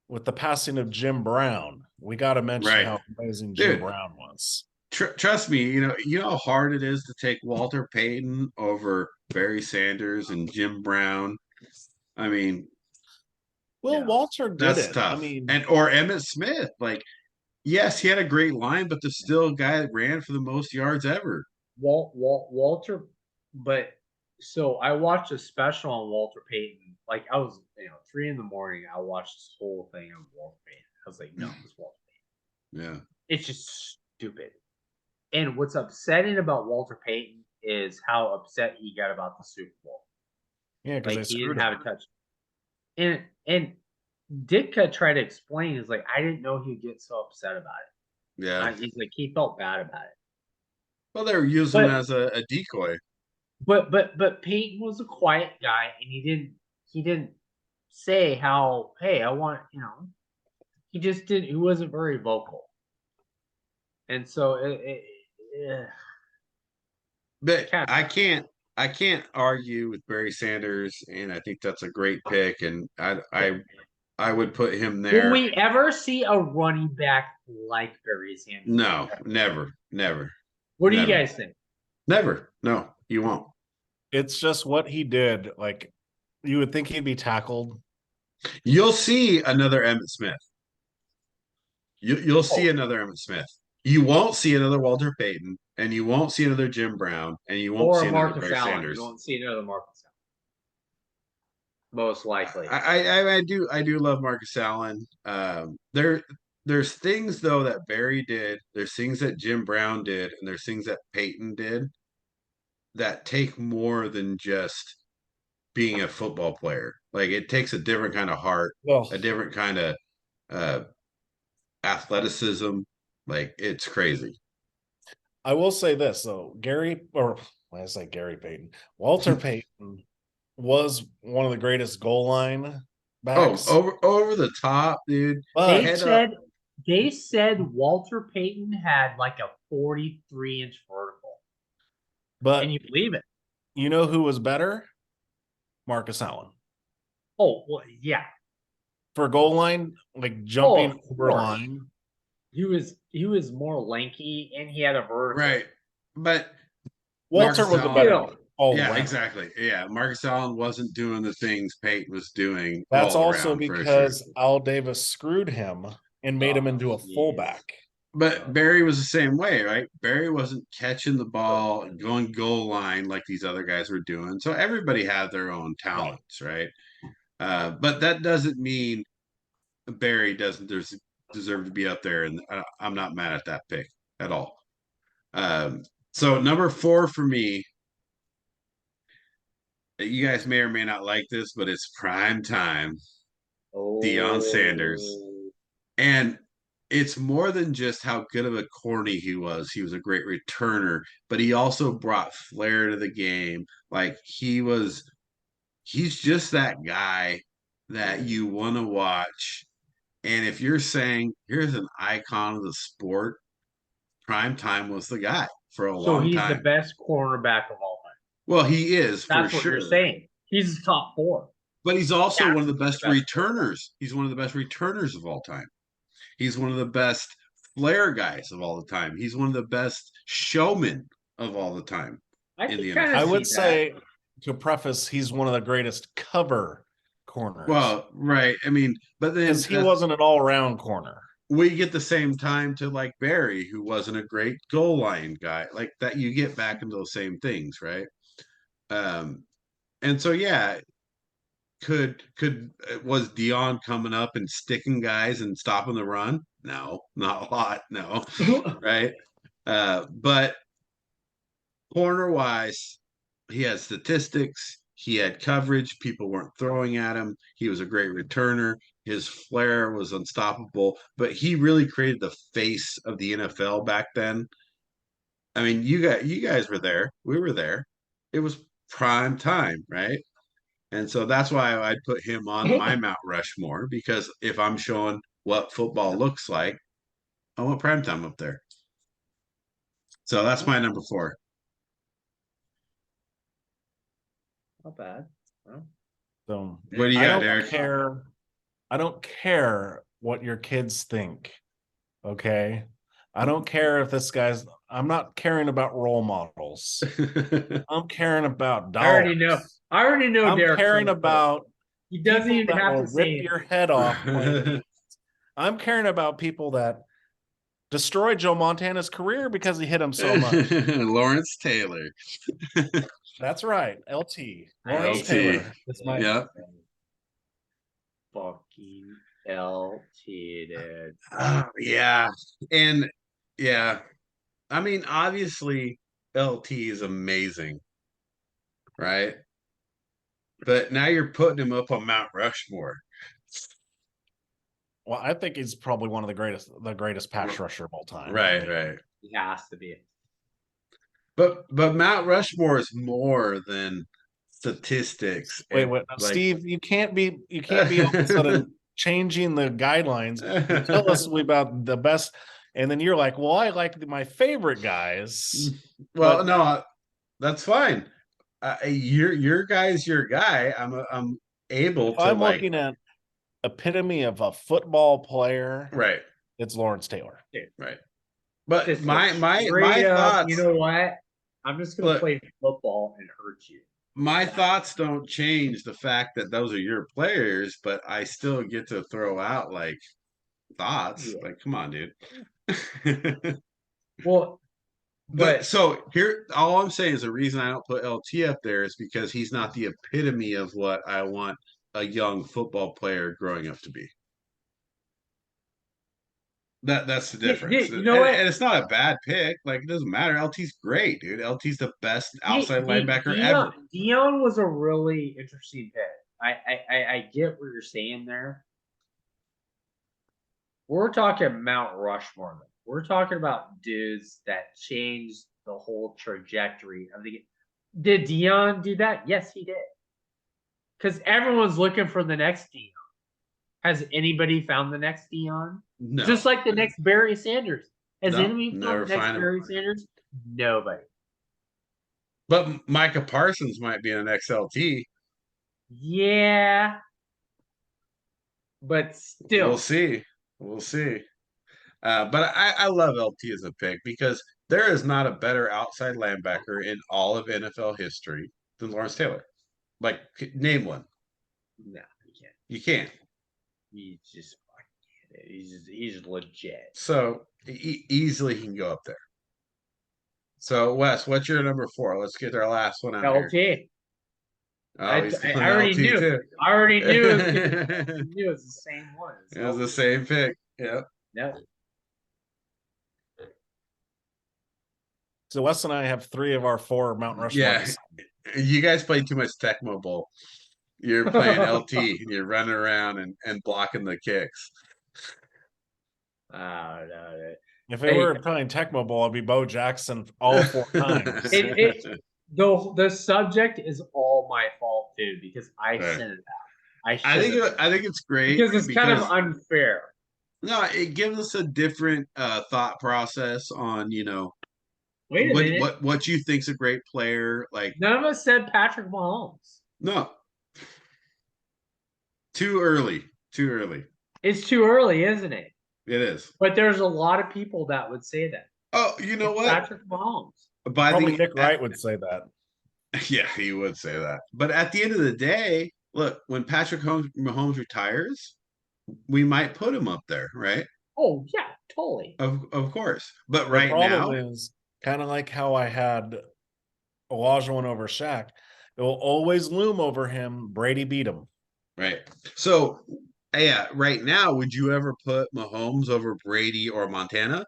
with the passing of Jim Brown, we got to mention how amazing Jim Brown was. Trust me, you know how hard it is to take Walter Payton over Barry Sanders and Jim Brown. I mean, Walter did that's it. tough. I mean, or Emmitt Smith, like, yes, he had a great line, but there's still a guy that ran for the most yards ever. Walter, but so I watched a special on Walter Payton. Like I was, 3 a.m. I watched this whole thing on Walter Payton. I was like, no, it's Walter Payton. Yeah, it's just stupid. And what's upsetting about Walter Payton is how upset he got about the Super Bowl. Yeah, because he didn't have a touch. And Ditka tried to explain, is like, I didn't know he'd get so upset about it. Yeah. He's like, he felt bad about it. Well, they were using him as a decoy. But Peyton was a quiet guy, and he didn't say how, hey, I want, he just didn't. He wasn't very vocal, and so But I can't argue with Barry Sanders, and I think that's a great pick, and I would put him there. Will we ever see a running back like Barry Sanders? No, never. What do you guys think? Never. No, you won't. It's just what he did. Like, you would think he'd be tackled. You'll see another Emmitt Smith. You'll see another Emmitt Smith. You won't see another Walter Payton, and you won't see another Jim Brown, and you won't see another Barry Sanders. You won't see another Marcus most likely. I do love Marcus Allen. There's things though that Barry did. There's things that Jim Brown did, and there's things that Peyton did that take more than just being a football player. Like it takes a different kind of heart, a different kind of uh, athleticism. Like it's crazy. I will say this though, when I say Gary Payton, Walter Payton was one of the greatest goal line backs. Over the top, dude. They said Walter Payton had like a 43-inch vertical. But and you believe it. You know who was better? Marcus Allen. Oh, well, yeah. For goal line, like jumping over line. He was more lanky and he had a vertical. Right. But Walter was a better. Yeah, exactly. Yeah, Marcus Allen wasn't doing the things Peyton was doing. That's also because Al Davis screwed him and made him into a fullback. But Barry was the same way, right? Barry wasn't catching the ball and going goal line like these other guys were doing. So everybody had their own talents, right? But that doesn't mean Barry doesn't deserve to be up there, and I'm not mad at that pick at all. So number 4 for me, you guys may or may not like this, but it's prime time. Deion Sanders. And it's more than just how good of a corny he was. He was a great returner, but he also brought flair to the game. Like he's just that guy that you want to watch. And if you're saying here's an icon of the sport, prime time was the guy for a long time. So he's the best cornerback of all time. Well, he is. That's for what sure. You're saying. He's top 4. But he's also one of the best returners. He's one of the best returners of all time. He's one of the best flair guys of all the time. He's one of the best showmen of all the time. I would say, to preface, he's one of the greatest cover corners. Well, right. I mean, but then he wasn't an all-around corner. We get the same time to like Barry, who wasn't a great goal line guy. Like that, you get back into those same things, right? And so yeah, was Deion coming up and sticking guys and stopping the run? No, not a lot. No, right? But corner wise, he had statistics. He had coverage. People weren't throwing at him. He was a great returner. His flair was unstoppable. But he really created the face of the NFL back then. I mean, you guys were there. We were there. It was prime time, right? And so that's why I'd put him on my Mount Rushmore, because if I'm showing what football looks like, I want primetime up there. So that's my number 4. Not bad. Well, so what do you got, Derek? I don't care what your kids think. Okay. I don't care if this guy's. I'm not caring about role models. I'm caring about dollars. I already know. I'm Derek caring about. He doesn't even have to rip your head off. I'm caring about people that destroyed Joe Montana's career because he hit him so much. Lawrence Taylor. That's right. LT. Lawrence Taylor. That's my fucking LT, dude. Yeah. And yeah. I mean, obviously, LT is amazing. Right? But now you're putting him up on Mount Rushmore. Well, I think he's probably one of the greatest pass rusher of all time. Right, right. He has to be. But Mount Rushmore is more than statistics. Wait, like, Steve, you can't be all of a sudden changing the guidelines. You tell us about the best, and then you're like, well, I like my favorite guys. Well, no, that's fine. Your guy's your guy. I'm able to. I'm looking at epitome of a football player. Right. It's Lawrence Taylor. Right. But my thoughts. You know what? I'm just going to play football and hurt you. My thoughts don't change the fact that those are your players, but I still get to throw out like thoughts. Yeah. Like, come on, dude. Well, but so here, all I'm saying is the reason I don't put LT up there is because he's not the epitome of what I want a young football player growing up to be. That's the difference. You know what? And it's not a bad pick. Like, it doesn't matter. LT's great, dude. LT's the best outside linebacker ever. Dion was a really interesting pick. I get what you're saying there. We're talking Mount Rushmore. We're talking about dudes that changed the whole trajectory of the game. Did Dion do that? Yes, he did. Because everyone's looking for the next Dion. Has anybody found the next Dion? No. Just like the next Barry Sanders. Has anybody never found the next find him. Barry Sanders? Nobody. But Micah Parsons might be an XLT. Yeah. But still. We'll see. But I love LT as a pick because there is not a better outside linebacker in all of NFL history than Lawrence Taylor. Like, name one. No, you can't. You can't. He's just he's legit. So easily he can go up there. So Wes, what's your number 4? Let's get our last one out LT. here. Oh, I already knew. Too. I already knew. It was the same one. It was the same pick. Yep. No. So Wes and I have 3 of our 4 Mount Rushmore. Yeah. You guys play too much Tecmo Bowl. You're playing LT and you're running around and blocking the kicks. No. If it were playing Tecmo Bowl, I'd be Bo Jackson all 4 times. The subject is all my fault too because I sent it out. I think it's great because it's kind of unfair. No, it gives us a different thought process on Wait a minute. What you think's a great player. Like, none of us said Patrick Mahomes. No. Too early. It's too early, isn't it? It is. But there's a lot of people that would say that. Oh, you know what? Patrick Mahomes. Probably Nick Wright would say that. Yeah, he would say that. But at the end of the day, look, when Patrick Mahomes retires, we might put him up there, right? Oh, yeah, totally. Of course. But the right now is kind of like how I had Olajuwon over Shaq. It will always loom over him. Brady beat him. Right. So, yeah, right now, would you ever put Mahomes over Brady or Montana?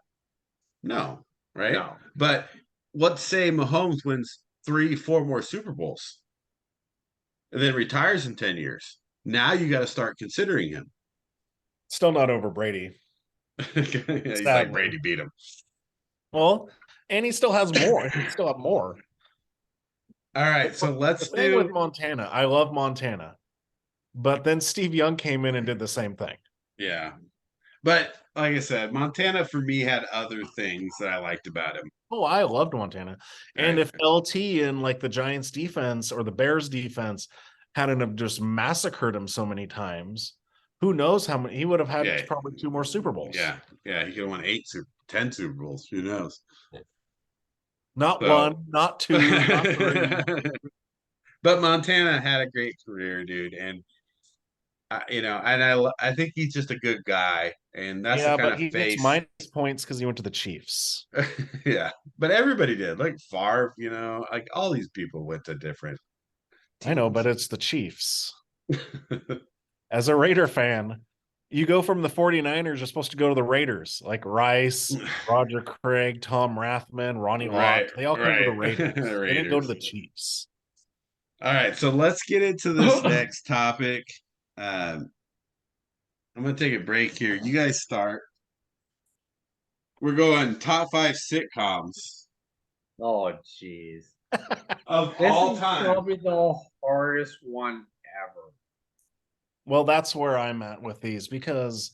No, right? No. But let's say Mahomes wins 3-4 more Super Bowls and then retires in 10 years. Now you got to start considering him. Still not over Brady. He's like, Brady beat him. Well, and he still has more. He still have more. All right, so let's do with Montana. I love Montana. But then Steve Young came in and did the same thing. Yeah. But like I said, Montana for me had other things that I liked about him. Oh, I loved Montana. And if LT and like the Giants defense or the Bears defense hadn't have just massacred him so many times, who knows how many he would have had probably 2 more Super Bowls. Yeah. He could have won 10 Super Bowls. Who knows? Not 1, not 2, not 3. But Montana had a great career, dude. And I think he's just a good guy, and that's the kind of face. He gets minus points because he went to the Chiefs. Yeah, but everybody did. Like Favre, like all these people went to different teams. I know, but it's the Chiefs. As a Raider fan, you go from the 49ers, you're supposed to go to the Raiders, like Rice, Roger Craig, Tom Rathman, Ronnie Lott. They all come to the Raiders. They didn't go to the Chiefs. All right, so let's get into this next topic. I'm gonna take a break here. You guys start. We're going top 5 sitcoms. Oh, jeez. Of all time. This is probably the hardest one ever. Well, that's where I'm at with these because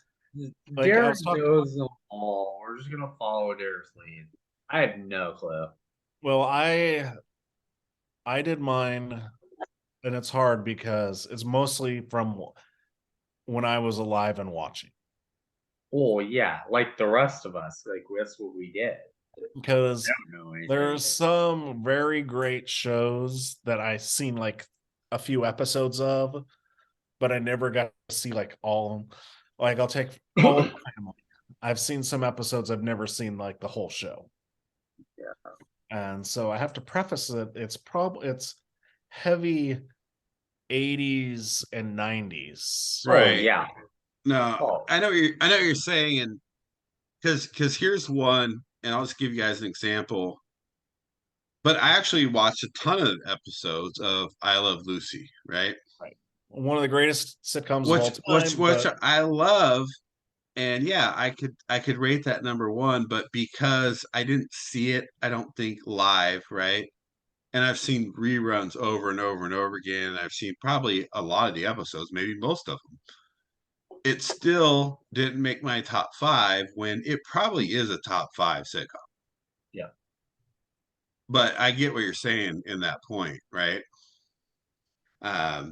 Derek knows them all. We're just gonna follow Derek's lead. I have no clue. Well, I did mine, and it's hard because it's mostly from when I was alive and watching. Oh, yeah, like the rest of us. Like, that's what we did. Because there's some very great shows that I've seen like a few episodes of, but I never got to see like all. Like, I'll take All in the Family. I've seen some episodes. I've never seen like the whole show. Yeah. And so I have to preface it. It's heavy 80s and 90s. Right. Oh, yeah. No, Oh. I know what you're saying, and because here's one, and I'll just give you guys an example. But I actually watched a ton of episodes of I Love Lucy, right? Right. One of the greatest sitcoms of all time. Which I love, and yeah, I could rate that number one, but because I didn't see it, I don't think live, right? And I've seen reruns over and over and over again, and I've seen probably a lot of the episodes, maybe most of them. It still didn't make my top five when it probably is a top five sitcom. Yeah. But I get what you're saying in that point, right?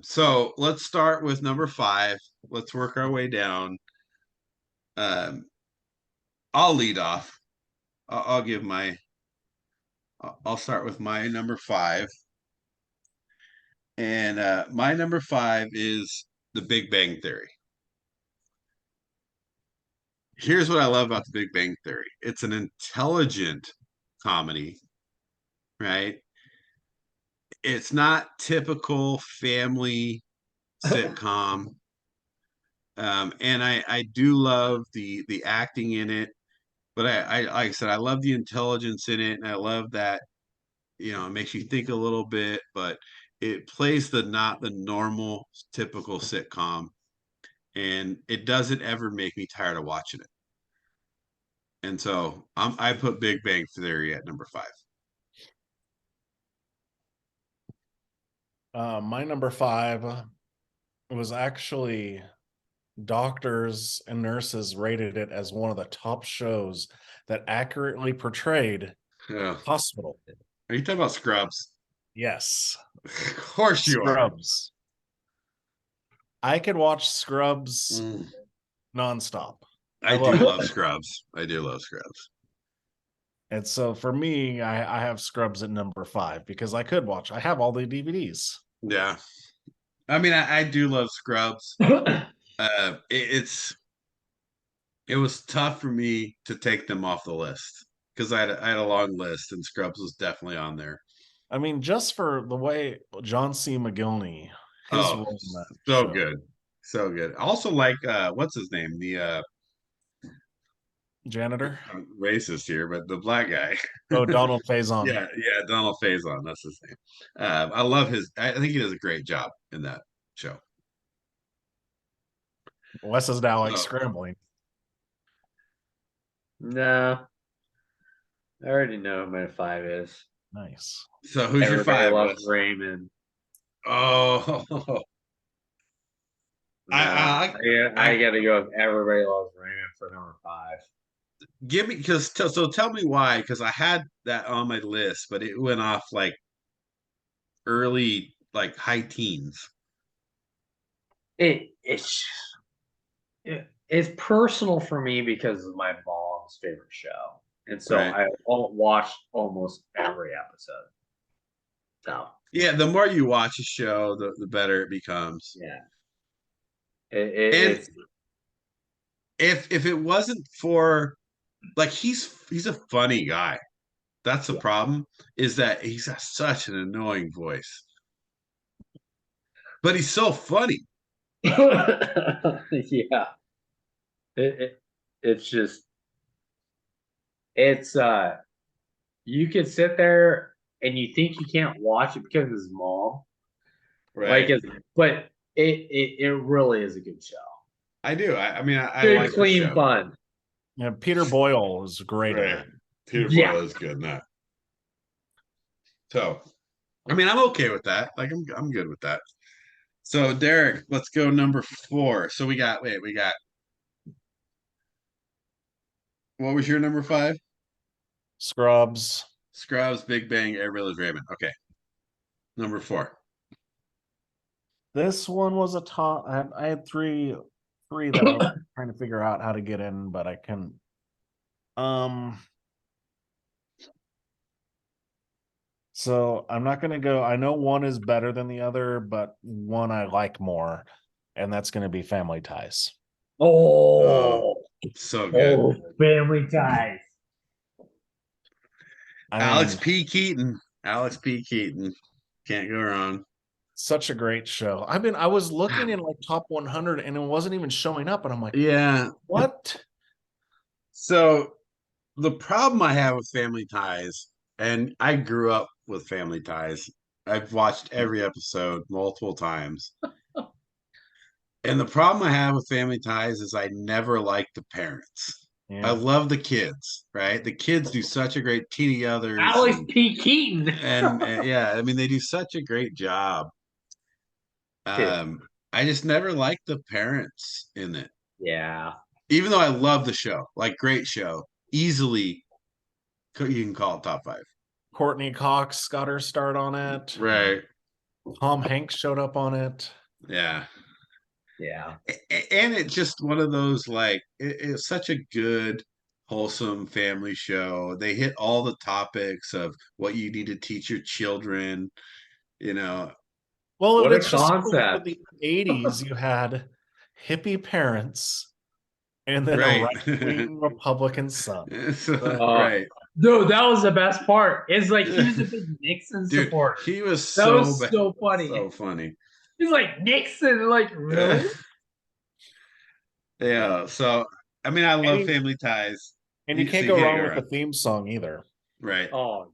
So let's start with number five. Let's work our way down. Um, I'll lead off. I'll give my. I'll start with my number five, and my number five is The Big Bang Theory. Here's what I love about The Big Bang Theory. It's an intelligent comedy, right? It's not typical family sitcom. And I do love the acting in it, but I like I said, I love the intelligence in it, and I love that, it makes you think a little bit, but it plays the not the normal typical sitcom, and it doesn't ever make me tired of watching it. And so I put Big Bang Theory at number five. My number five was actually doctors and nurses rated it as one of the top shows that accurately portrayed Yeah. hospital. Are you talking about Scrubs? Yes. Of course you Scrubs. I could watch Scrubs nonstop. I do love Scrubs. I do love Scrubs. And so for me, I have Scrubs at number five because I could watch. I have all the DVDs. Yeah. I mean, I do love Scrubs. It was tough for me to take them off the list because I had a long list, and Scrubs was definitely on there. I mean, just for the way John C. McGillney, his role in that so show. good. So good. Also like what's his name? The janitor. I'm racist here, but the black guy. Oh, Donald Faison. Yeah, Donald Faison. That's his name. I love I think he does a great job in that show. Wes is now like scrambling. No. I already know who my five is. Nice. So who's your five? Loves Raymond. Oh, I got to go with Everybody Loves Raymond for number five. Give me so tell me why, because I had that on my list, but it went off like early, like high teens. It's personal for me because of my mom's favorite show, and so I watched almost every episode. So yeah, the more you watch a show, the better it becomes. Yeah. If it wasn't for, like, he's a funny guy. That's the problem, is that he's got such an annoying voice, but he's so funny. Yeah. It's just you could sit there and you think you can't watch it because of his mom, right? But it really is a good show. I do. I mean, I good, like clean, fun. Yeah, Peter Boyle is great. Right. Peter Boyle is good in that. So, I mean, I'm okay with that. Like, I'm good with that. So, Derek, let's go number four. So we got. What was your number five? Scrubs, Big Bang, Everybody Loves Raymond. Okay. Number four. This one was a top. I had three that I was trying to figure out how to get in, but I couldn't. So I'm not going to go. I know one is better than the other, but one I like more, and that's going to be Family Ties. Oh, so good. Family Ties. Alex P. Keaton. Can't go wrong. Such a great show. I was looking in like top 100 and it wasn't even showing up. And I'm like, Yeah. what? So the problem I have with Family Ties, and I grew up with Family Ties. I've watched every episode multiple times. And the problem I have with Family Ties is I never liked the parents. I Yeah. love the kids, right? The kids do such a great Teeny Others Alex P. Keaton. and yeah, I mean they do such a great job. Um, I just never liked the parents in it. Yeah. Even though I love the show, like great show, easily you can call it top 5. Courtney Cox got her start on it. Right. Tom Hanks showed up on it. Yeah. Yeah. And it's just one of those like it's such a good wholesome family show. They hit all the topics of what you need to teach your children, you know. Well, What a it's just concept. in the 80s, you had hippie parents and then a Right. right-wing Republican son. Right. Dude, that was the best part. It's like he was a big Nixon Dude, supporter. he was That so was so funny. So funny. He's like Nixon, like really? Yeah. So I mean I love Family Ties. And you can't go wrong with the theme song either. Right. Oh,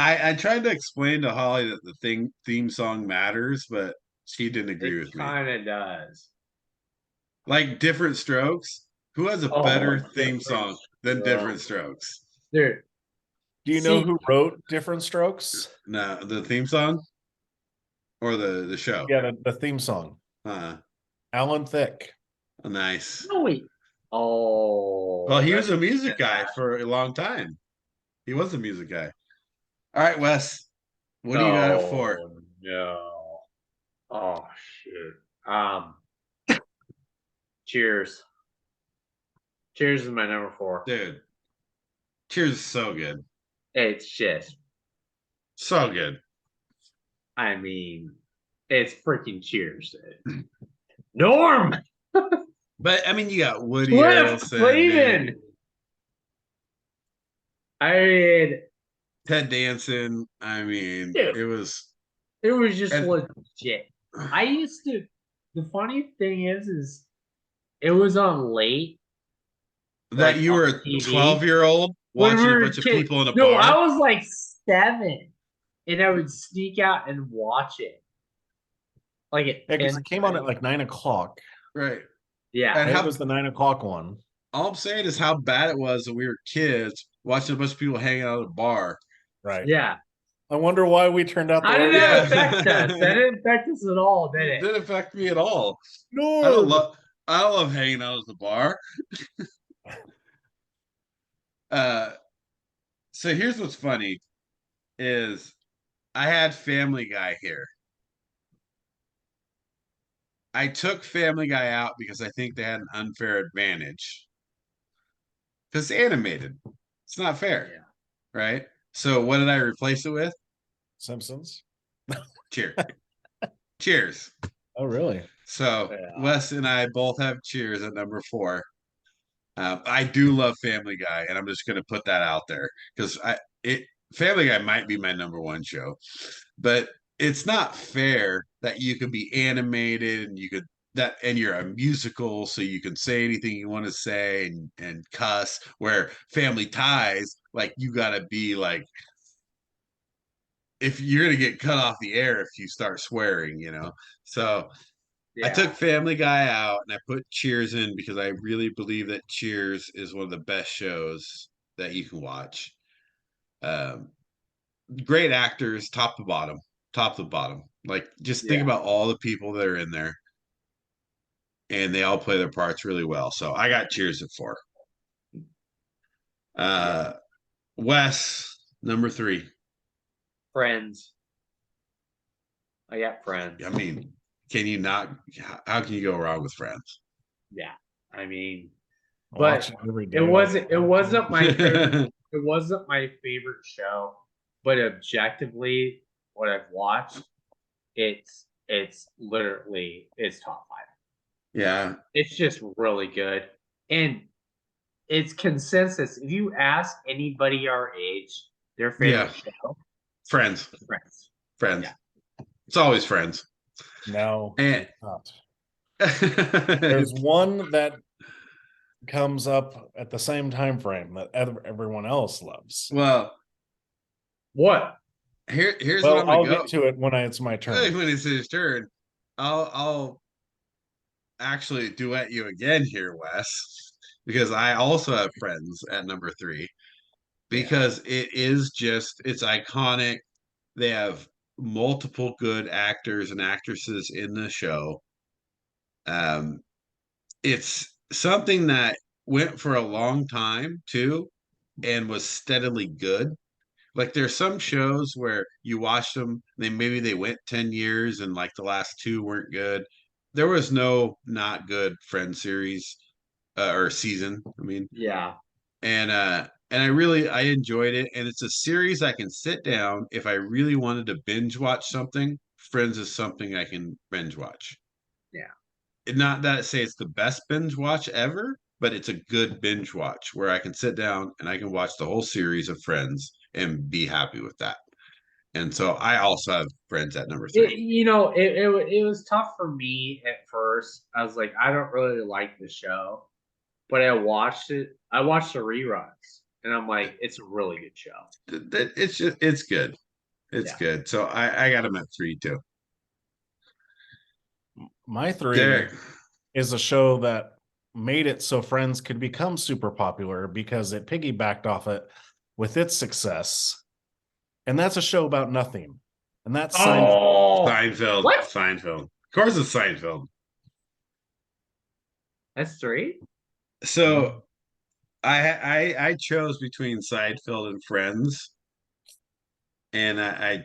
I tried to explain to Holly that the theme song matters, but she didn't agree with me. It kind of does. Like Different Strokes. Who has a better theme song than Different Strokes? Dude. Do you know who wrote Different Strokes? No, the theme song or the show? Yeah, the theme song. Alan Thicke. Oh, nice. No, wait. Oh. Well, he was a music guy for a long time. He was a music guy. All right, Wes. What do you got it for? No. Oh shoot. Cheers. Cheers is my number 4. Dude. Cheers is so good. It's just so good. I mean, it's freaking Cheers. Norm. But I mean, you got Woody Cliff Harrelson, Clavin. I mean, Ted Danson. I mean, dude, it was just legit. I used to. The funny thing is it was on late. That you were a 12-year-old watching a bunch of people in a bar. No, I was like 7, and I would sneak out and watch it. Like because it came on at like 9 o'clock. Right. Yeah. And it was the 9 o'clock one. All I'm saying is how bad it was when we were kids watching a bunch of people hanging out at a bar. Right. Yeah. I wonder why we turned out the way way we did. That affect us. That didn't affect us at all, did it? It didn't affect me at all. No. I don't love hanging out at the bar. So here's what's funny is I had Family Guy here. I took Family Guy out because I think they had an unfair advantage. Because it's animated. It's not fair. Yeah. Right? So what did I replace it with? Simpsons. Cheers. Cheers. Oh, really? So Wes and I both have Cheers at number 4. I do love Family Guy, and I'm just going to put that out there because Family Guy might be my number 1 show, but it's not fair that you could be animated and you're a musical, so you can say anything you want to say and cuss. Where Family Ties, like you got to be like, if you're going to get cut off the air if you start swearing, So. Yeah. I took Family Guy out and I put Cheers in because I really believe that Cheers is one of the best shows that you can watch. Great actors, top to bottom. Like, just think about all the people that are in there. And they all play their parts really well. So I got Cheers at 4. Wes, number 3. Friends. I got Friends. I mean, how can you go wrong with Friends? Yeah. I mean, but it wasn't my favorite, it wasn't my favorite show, but objectively what I've watched, it's literally top 5. Yeah. It's just really good. And it's consensus. If you ask anybody our age their favorite show, Friends. Yeah. It's always Friends. No, And it's not. There's one that comes up at the same time frame that everyone else loves. well, What? here's what Well, I'm gonna I'll go. get to it when it's my turn. When it's his turn, I'll actually duet you again here, Wes, because I also have Friends at number 3 because it's iconic. They have multiple good actors and actresses in the show. Um, it's something that went for a long time too and was steadily good. Like there's some shows where you watch them, maybe they went 10 years and like the last two weren't good. There was no not good Friends series or season, I mean. Yeah. And I enjoyed it, and it's a series I can sit down if I really wanted to binge watch something. Friends is something I can binge watch. Yeah. Not that I say it's the best binge watch ever, but it's a good binge watch where I can sit down and I can watch the whole series of Friends and be happy with that. And so I also have Friends at number 3. It was tough for me at first. I was like, I don't really like the show, but I watched it. I watched the reruns, and I'm like, it's a really good show. It's good. It's good. So I got him at 3 too. My 3 Derek. is a show that made it so Friends could become super popular because it piggybacked off it with its success. And that's a show about nothing. And that's Seinfeld. What? Seinfeld. Of course it's Seinfeld. That's 3. So I chose between Seinfeld and Friends. And I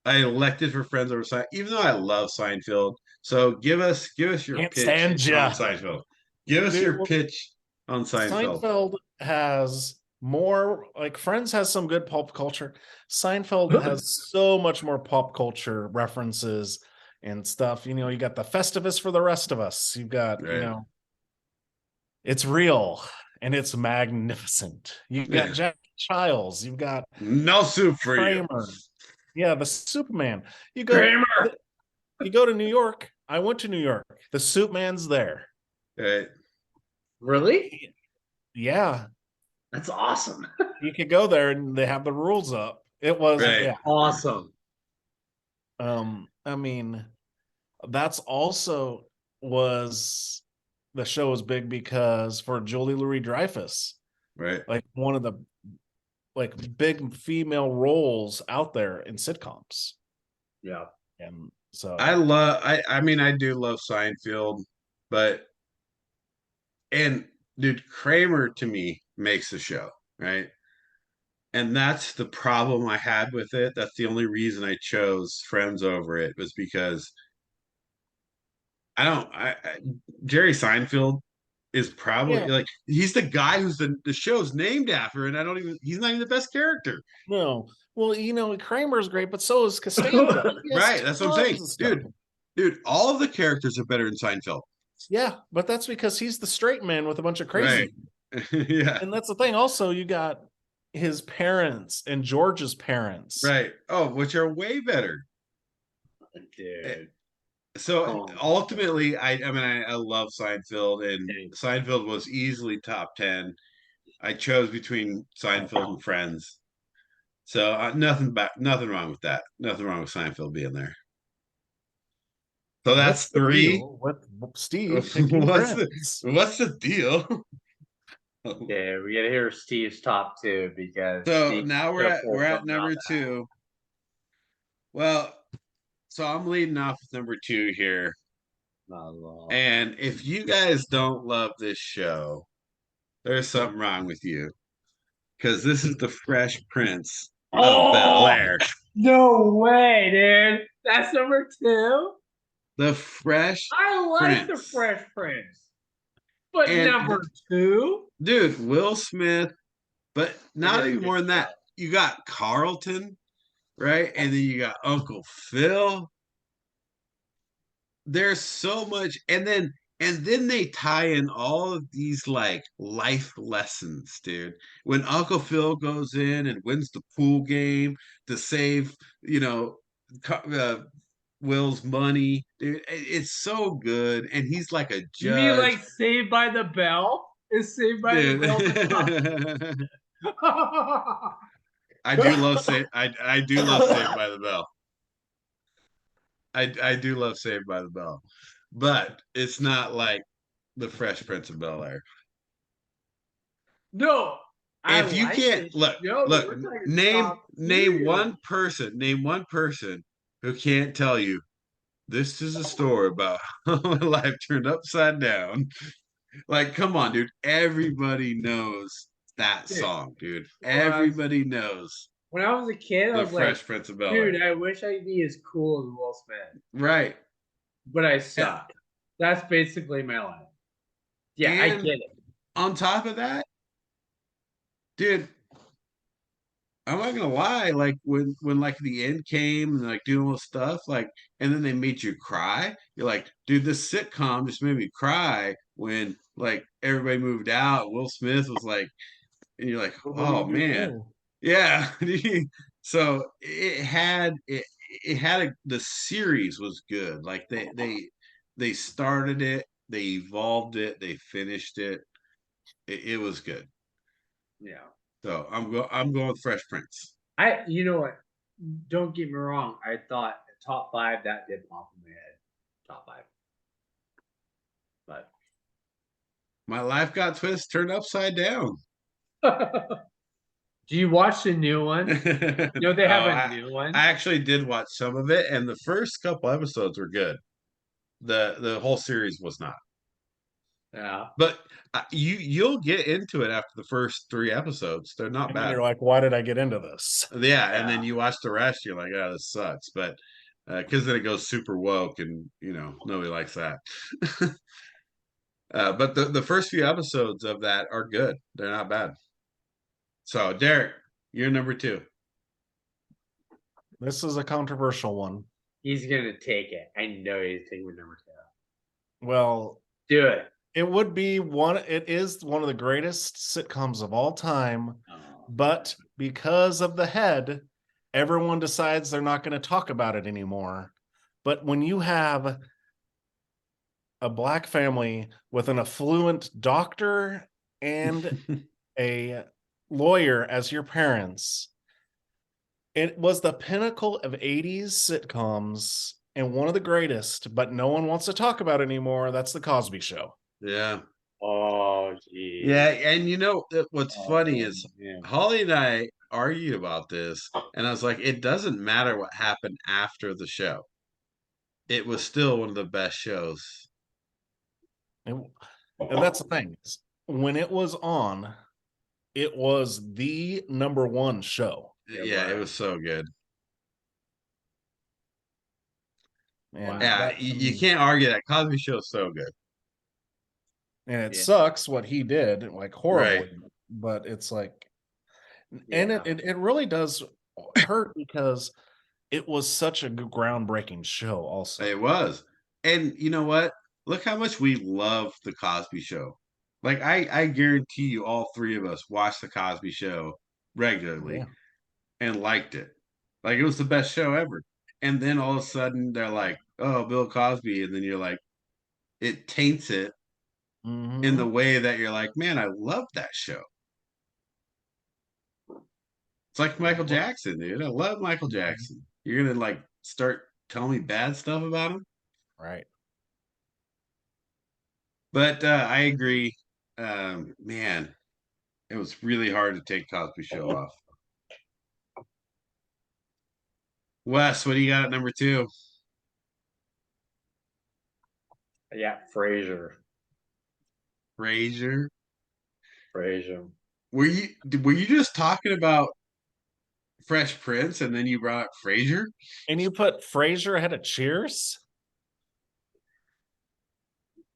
elected for Friends over Seinfeld, even though I love Seinfeld. So give us your pitch on Seinfeld. Give us your pitch on Seinfeld. Seinfeld has more, like Friends has some good pop culture. Seinfeld has so much more pop culture references and stuff. You got the Festivus for the rest of us. You've got, it's real and it's magnificent. You've got Jack Childs. You've got No Soup for Kramer. You. Yeah, the Superman. You go to New York. I went to New York. The Soup Man's there. Right. Really? Yeah. That's awesome. You could go there and they have the rules up. It was awesome. I mean, that's also was the show was big because for Julie Louis-Dreyfus. Right. Like one of the big female roles out there in sitcoms. Yeah. And so I do love Seinfeld, and dude, Kramer to me makes the show, right? And that's the problem I had with it. That's the only reason I chose Friends over it, was because Jerry Seinfeld is probably like he's the guy who's the show's named after, and he's not even the best character. No. Well, Kramer's great, but so is Costanza. Right, that's what I'm saying. Dude, all of the characters are better in Seinfeld. Yeah, but that's because he's the straight man with a bunch of crazy. Right. Yeah. And that's the thing. Also, you got his parents and George's parents. Right. Oh, which are way better. Dude. So ultimately, I love Seinfeld, and Seinfeld was easily top 10. I chose between Seinfeld and Friends. So nothing wrong with that. Nothing wrong with Seinfeld being there. So that's 3. With Steve, what's the deal? Yeah, we gotta hear Steve's top 2 because now we're at number 2. Well, so I'm leading off with number 2 here. And if you guys don't love this show, there's something wrong with you. Because this is the Fresh Prince of Bel-Air. No way, dude. That's number 2? The Fresh I like the Fresh Prince. But number 2? Dude, Will Smith, but not even more than that. You got Carlton, right? And then you got Uncle Phil. There's so much, and then they tie in all of these like life lessons, dude. When Uncle Phil goes in and wins the pool game to save, Will's money, dude. It's so good, and he's like a You mean judge, like Saved by the Bell? Is Saved by the Bell? dude. I do love I do love Saved by the Bell. I do love Saved by the Bell, but it's not like the Fresh Prince of Bel-Air. No, I If you like can't this look, show, but we're talking top name tier. name one person who can't tell you this is a story about how my life turned upside down. Like, come on, dude. Everybody knows that Dude, song, dude. well, Everybody knows when I was a kid, I the was like, Fresh Prince of Bel-Air. dude, I wish I could be as cool as Will Smith, Right. but I suck. That's basically my life. Yeah, I And get it. on top of that, dude, I'm not gonna lie, like when like the end came and like doing all this stuff, like, and then they made you cry, you're like, dude, this sitcom just made me cry when like everybody moved out. Will Smith was like, and you're like, What will oh you do man. now? Yeah. So it had the series was good. Like they started it, they evolved it, they finished it. It was good. Yeah. So I'm going with Fresh Prince. You know what? Don't get me wrong. I thought top five that did pop in my head. Top five. But My life got turned upside down. do you watch the new one? You know they have a new one. I actually did watch some of it, and the first couple episodes were good. The whole series was not. Yeah. But you'll get into it after the first 3 episodes. They're not And then bad. you're like, why did I get into this? Yeah, and then Yeah. you watch the rest, you're like, oh, this sucks. But because then it goes super woke, and nobody likes that. But the first few episodes of that are good. They're not bad. So Derek, you're number 2. This is a controversial one. He's gonna take it. I know he's taking number 2. Well, Do it. it would be one. It is one of the greatest sitcoms of all time, but because of the head, everyone decides they're not going to talk about it anymore. But when you have a black family with an affluent doctor and a lawyer as your parents, it was the pinnacle of 80s sitcoms and one of the greatest, but no one wants to talk about it anymore. That's the Cosby Show. Yeah. Oh, geez. Yeah, and what's funny is yeah. Holly and I argued about this, and I was like, it doesn't matter what happened after the show. It was still one of the best shows. And that's the thing. When it was on, it was the number one show. Yeah, it was so good. And Yeah, you can't argue that. Cosby Show is so good. And it sucks what he did, like horribly. Right. But it's like, and it really does hurt because it was such a groundbreaking show. Also, It was. And you know what? Look how much we love the Cosby Show. Like I guarantee you all 3 of us watched the Cosby Show regularly and liked it. Like it was the best show ever. And then all of a sudden they're like, "Oh, Bill Cosby," and then you're like, it taints it in the way that you're like, "Man, I love that show." It's like Michael Jackson, dude. I love Michael Jackson. You're gonna like start telling me bad stuff about him? Right. But I agree. Man, it was really hard to take Cosby Show off. Wes, what do you got at number 2? Yeah, Frasier. Frasier. Were you just talking about Fresh Prince and then you brought up Frasier? And you put Frasier ahead of Cheers?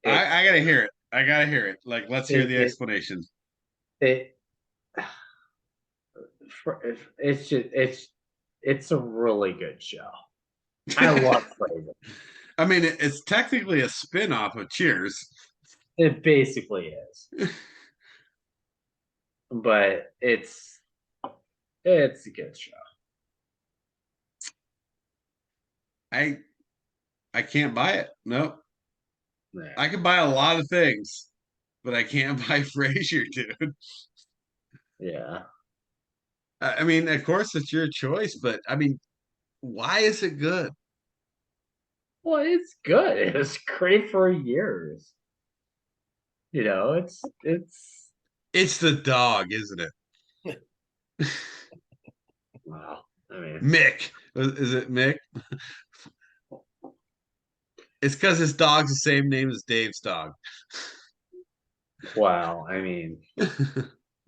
I gotta hear it. I gotta hear it. Like, let's hear the explanation. It's a really good show. I love Frasier. I mean, it's technically a spin-off of Cheers. It basically is. But it's a good show. I can't buy it. Nope. Yeah. I can buy a lot of things, but I can't buy Frasier, dude. Yeah. I mean, of course, it's your choice, but I mean, why is it good? Well, it's good. It was great for years. It's It's the dog, isn't it? wow. I mean, Mick. Is it Mick? It's because his dog's the same name as Dave's dog. wow. I mean,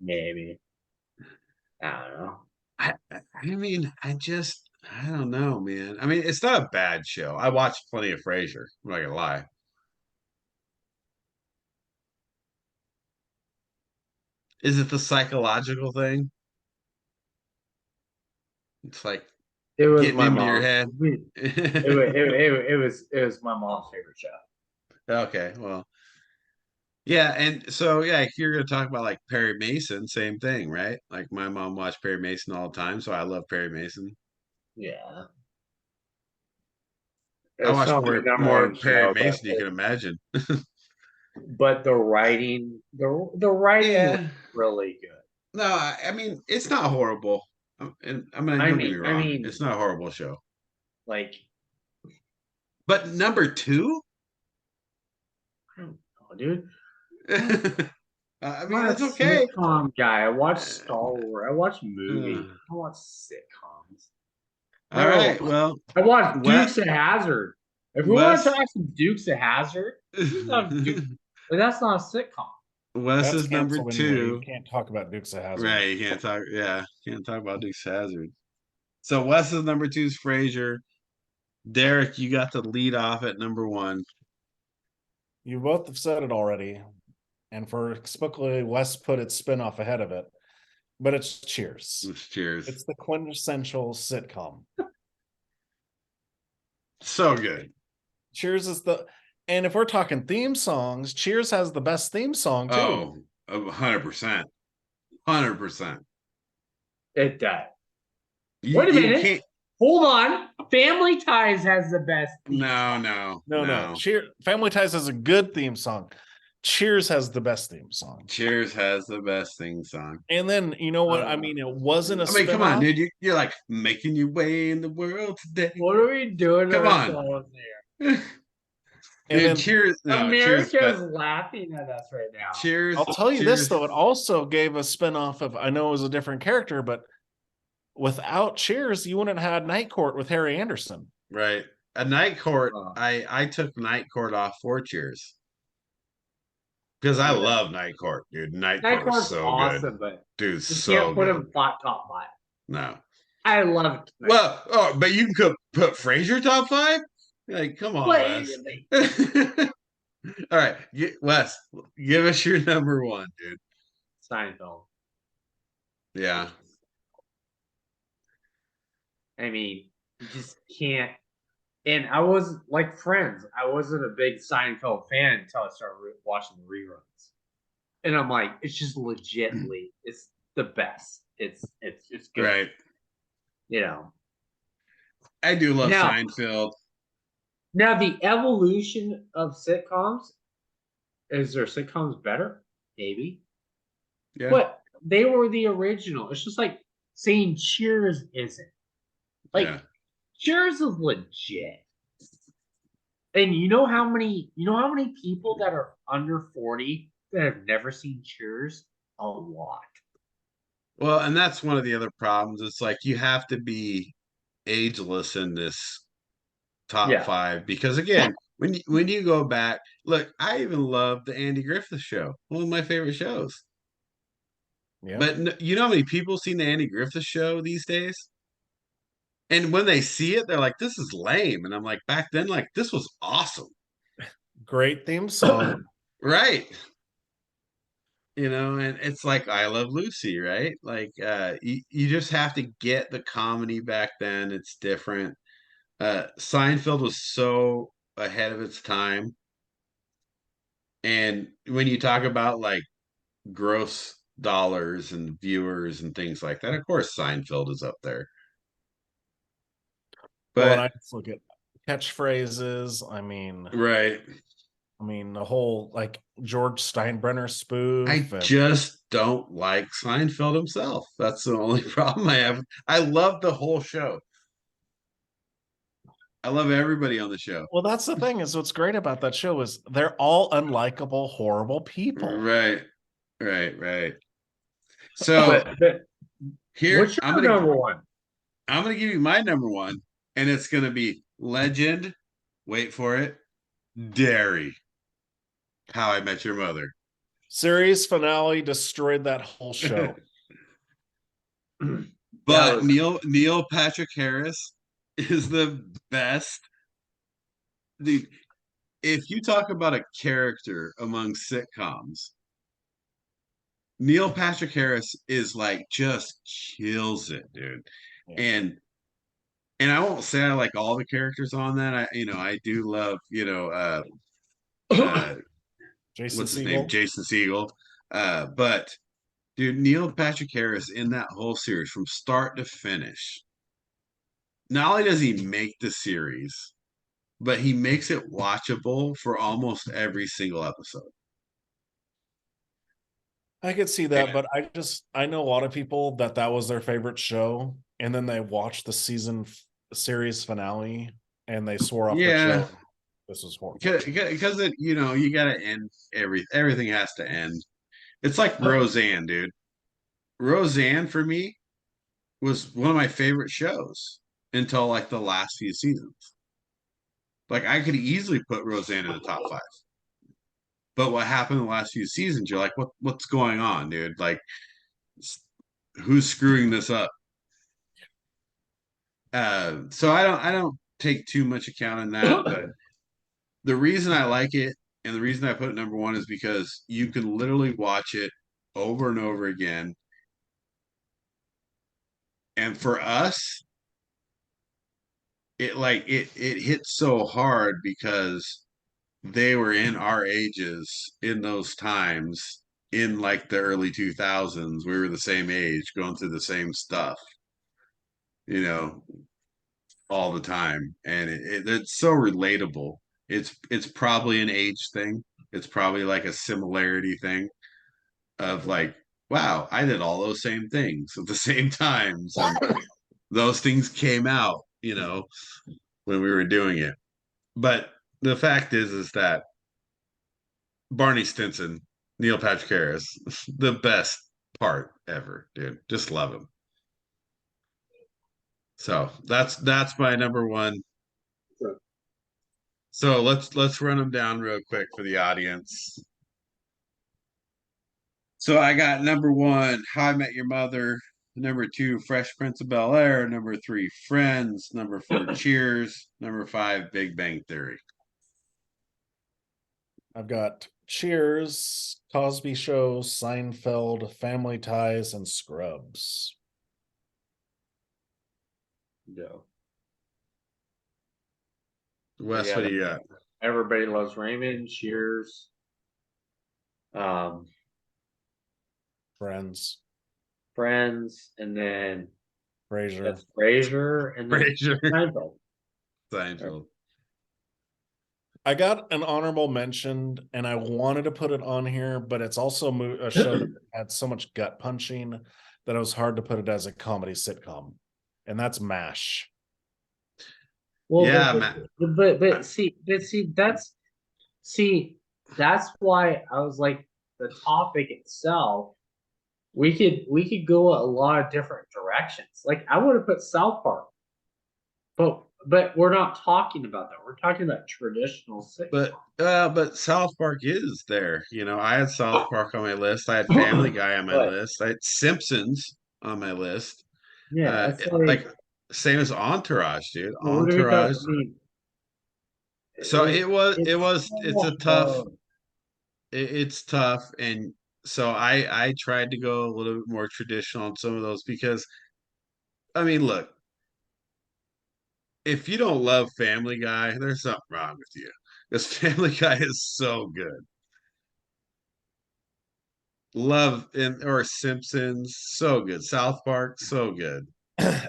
maybe. I don't know. I mean, I don't know, man. I mean, it's not a bad show. I watched plenty of Frasier. I'm not gonna lie. Is it the psychological thing? It's like It was getting my into your mom. head. It was my mom's favorite show. Okay, well, yeah, and so yeah, if you're gonna talk about like Perry Mason, same thing, right? Like my mom watched Perry Mason all the time, so I love Perry Mason. Yeah. I It's watched not my number more one Perry show, Mason you can imagine. but the writing was Yeah. really good. No, I mean it's not horrible. And I mean, don't get me I wrong, mean, it's not a horrible show. like, But number two, I don't know, dude. I I'm mean, not a it's okay. sitcom guy. I watch Uh, Star Wars. I watch movies. uh, I watch sitcoms. all No, right, well, I watch Wes, Dukes of Hazzard. If we want to Wes, talk some Dukes of Hazzard, we talk Duke. But that's not a sitcom. Wes That's is number canceled anyway. You two. can't talk about Dukes of Hazzard. Right, you can't talk. Yeah, can't talk about Dukes of Hazzard. So Wes is number two is Frasier. Derek, you got to lead off at number one. You both have said it already. And for explicitly, Wes put its spinoff ahead of it. But it's Cheers. Cheers. It's the quintessential sitcom. So good. Cheers is and if we're talking theme songs, Cheers has the best theme song too. Oh, 100%. 100%. It does. Wait a minute. Can't, Hold on. Family Ties has the best. no. Family Ties has a good theme song. Cheers has the best theme song. Cheers has the best thing song. And then you know what? I mean, it wasn't a. I mean, come on, dude. You're like making your way in the world today. What are we doing? Come on. There? Dude, then, Cheers. No, America's Cheers, laughing at us right now. Cheers. I'll tell you Cheers. this though, it also gave a spinoff of. I know it was a different character, but without Cheers, you wouldn't have had Night Court with Harry Anderson. Right. A Night Court. I took Night Court off for Cheers. Because I love Night Court, dude. Night Court was so awesome, good. But dude, you so can't put good. him top five. No. I love it. Well, but you can put Frasier top five? Like, come on, Wes. All right. Wes, give us your number one, dude. Seinfeld. Yeah. I mean, you just can't. And I was like Friends. I wasn't a big Seinfeld fan until I started watching the reruns. And I'm like, it's just legitly, it's the best. It's good. Right. I do love Seinfeld. Now the evolution of sitcoms, is there sitcoms better? Maybe. Yeah. But they were the original. It's just like saying Cheers isn't. Like Cheers is legit. And you know how many people that are under 40 that have never seen Cheers? A lot. Well, and that's one of the other problems. It's like you have to be ageless in this top five because again, when you go back, look, I even love the Andy Griffith Show, one of my favorite shows. Yeah. But you know how many people seen the Andy Griffith Show these days? And when they see it, they're like, "This is lame," and I'm like, back then, like, this was awesome. Great theme song, right? And it's like I Love Lucy, right? Like, you just have to get the comedy back then. It's different. Seinfeld was so ahead of its time. And when you talk about like gross dollars and viewers and things like that, of course, Seinfeld is up there. But I just look at catchphrases. Right. The whole like George Steinbrenner spoof. I just don't like Seinfeld himself. That's the only problem I have. I love the whole show. I love everybody on the show. Well, that's the thing is what's great about that show is they're all unlikable, horrible people. Right. So but here what's your number one? I'm gonna give you my number one, and it's gonna be Legend. Wait for it. Derry. How I Met Your Mother. Series finale destroyed that whole show. But Neil Patrick Harris is the best. Dude, if you talk about a character among sitcoms, Neil Patrick Harris is like just kills it, dude. Yeah. And I won't say I like all the characters on that. I do love, Jason what's his Segel. name? Jason Segel. But dude, Neil Patrick Harris in that whole series from start to finish. Not only does he make the series, but he makes it watchable for almost every single episode. I could see that, but I know a lot of people that was their favorite show, and then they watched the series finale and they swore off the show. This was horrible because you got to end everything has to end. It's like Roseanne, dude. Roseanne for me was one of my favorite shows until like the last few seasons. Like I could easily put Roseanne in the top 5. But what happened in the last few seasons, you're like, what's going on, dude? Like who's screwing this up? So I don't take too much account in that, but the reason I like it and the reason I put it number one is because you can literally watch it over and over again. And for us, it hit so hard because they were in our ages in those times in like the early 2000s. We were the same age going through the same stuff, you know, all the time. And it's so relatable. It's probably an age thing. It's probably like a similarity thing of like, wow, I did all those same things at the same times. And those things came out, when we were doing it. But the fact is that Barney Stinson, Neil Patrick Harris, the best part ever, dude. Just love him. So that's my number one. So let's run them down real quick for the audience. So I got number one, How I Met Your Mother. Number 2, Fresh Prince of Bel-Air. Number 3, Friends. Number 4, Cheers. Number 5, Big Bang Theory. I've got Cheers, Cosby Show, Seinfeld, Family Ties, and Scrubs. No. Wes, what do you got? Everybody Loves Raymond, Cheers. Friends, and then Frasier. That's Frasier, and then Seinfeld. I got an honorable mention, and I wanted to put it on here, but it's also a show that had so much gut punching that it was hard to put it as a comedy sitcom, and that's MASH. Well, yeah, but see, that's why I was like the topic itself. We could go a lot of different directions. Like I would have put South Park, but we're not talking about that. We're talking about traditional sitcoms. But South Park is there. I had South Park on my list. I had Family Guy on my list. I had Simpsons on my list. Yeah, it's like same as Entourage, dude. Entourage. So it's tough, and so I tried to go a little bit more traditional on some of those because, look, if you don't love Family Guy, there's something wrong with you. Because Family Guy is so good. Or Simpsons, so good. South Park, so good.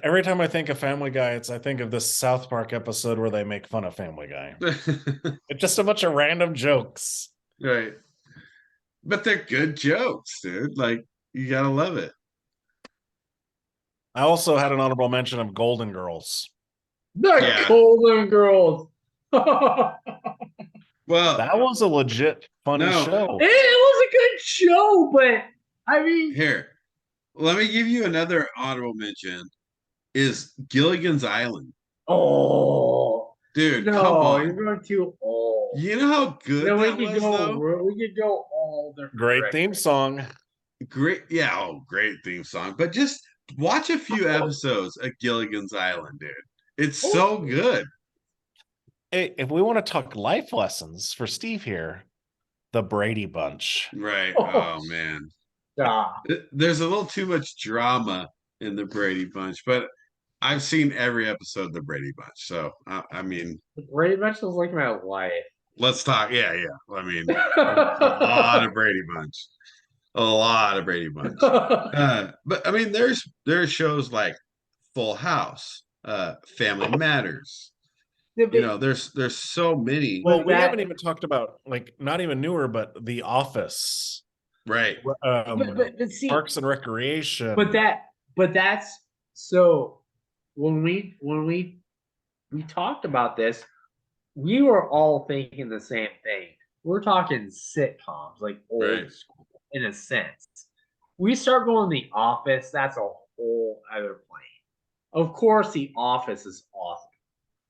Every time I think of Family Guy, I think of this South Park episode where they make fun of Family Guy. It's just a bunch of random jokes. Right. But they're good jokes, dude. Like, you gotta love it. I also had an honorable mention of Golden Girls. The Golden Girls. Well, That was a legit funny show. It was a good show, but I mean, here, let me give you another honorable mention. Is Gilligan's Island. oh, Dude, no, come on. you're going too old. You know how good No, that was, though? we could go all different. Great theme song. Great, great theme song. But just watch a few episodes of Gilligan's Island, dude. It's so good. Hey, if we want to talk life lessons for Steve here, the Brady Bunch. Right. Oh, man. Stop. There's a little too much drama in the Brady Bunch, but I've seen every episode of the Brady Bunch. So, I mean, The Brady Bunch was like my life. let's talk. Yeah. I mean, a lot of Brady Bunch. A lot of Brady Bunch. But I mean, there's shows like Full House, Family Matters. There's so many. Well, we haven't even talked about, like, not even newer, but The Office. Right. But see, Parks and Recreation. But that's so when we talked about this, we were all thinking the same thing. We're talking sitcoms, like old school in a sense. We start going The Office, that's a whole other plane. Of course, The Office is awesome.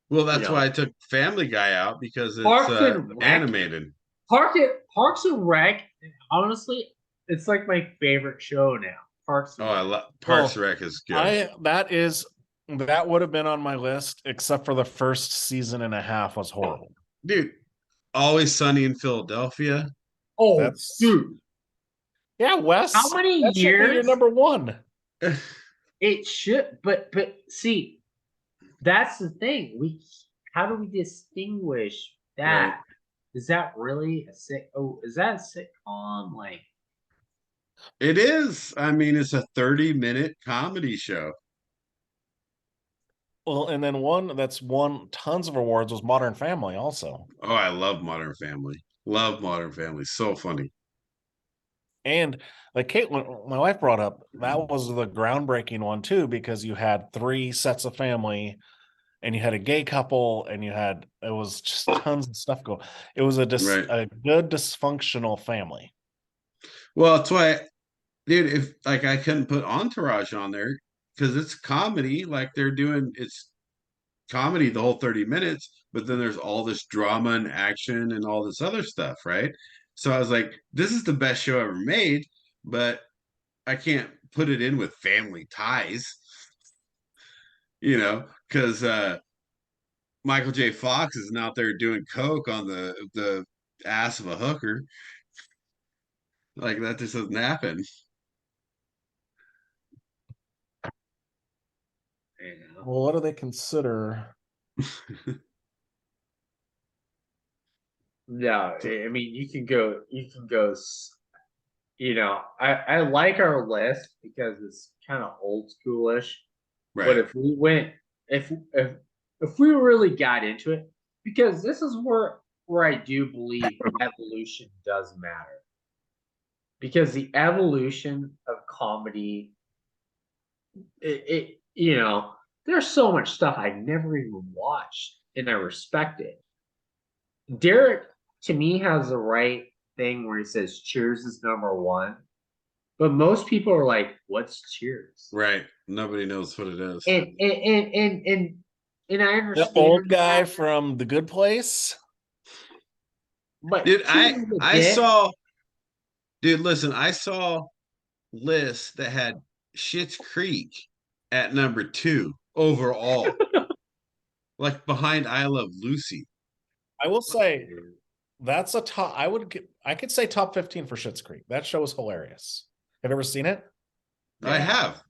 Well, that's why I took Family Guy out, because it's animated. Parks and Rec, honestly, it's like my favorite show now. Parks and Rec. I love Parks and Rec is good. That would have been on my list, except for the first season and a half was horrible. Dude, Always Sunny in Philadelphia. Oh, dude. Yeah, Wes. How many years? Should be your number one. It should, but see, that's the thing. How do we distinguish that? Right. Is that really is that a sitcom? Like, it is. I mean, it's a 30-minute comedy show. Well, and then one that's won tons of awards was Modern Family also. Oh, I love Modern Family. Love Modern Family. So funny. And like Caitlin, my wife brought up, that was the groundbreaking one too, because you had 3 sets of family and you had a gay couple and it was just tons of stuff going. It was a good dysfunctional family. Well, that's why, dude, if like I couldn't put Entourage on there because it's comedy, like it's comedy the whole 30 minutes, but then there's all this drama and action and all this other stuff, right? So I was like, this is the best show ever made, but I can't put it in with Family Ties, because Michael J. Fox isn't out there doing coke on the ass of a hooker. Like, that just doesn't happen. Well, what do they consider? No, I mean, you can go, I like our list because it's kind of old schoolish. Right. But if we went, if we really got into it, because this is where I do believe evolution does matter. Because the evolution of comedy, there's so much stuff I never even watched and I respect it. Derek, to me, has the right thing where he says Cheers is number 1. But most people are like, what's Cheers? Right. Nobody knows what it is. And I understand. The old guy from The Good Place. But dude, I saw lists that had Schitt's Creek at number 2 overall. Like behind I Love Lucy. I will say that's a top. I could say top 15 for Schitt's Creek. That show is hilarious. Have you ever seen it? I have.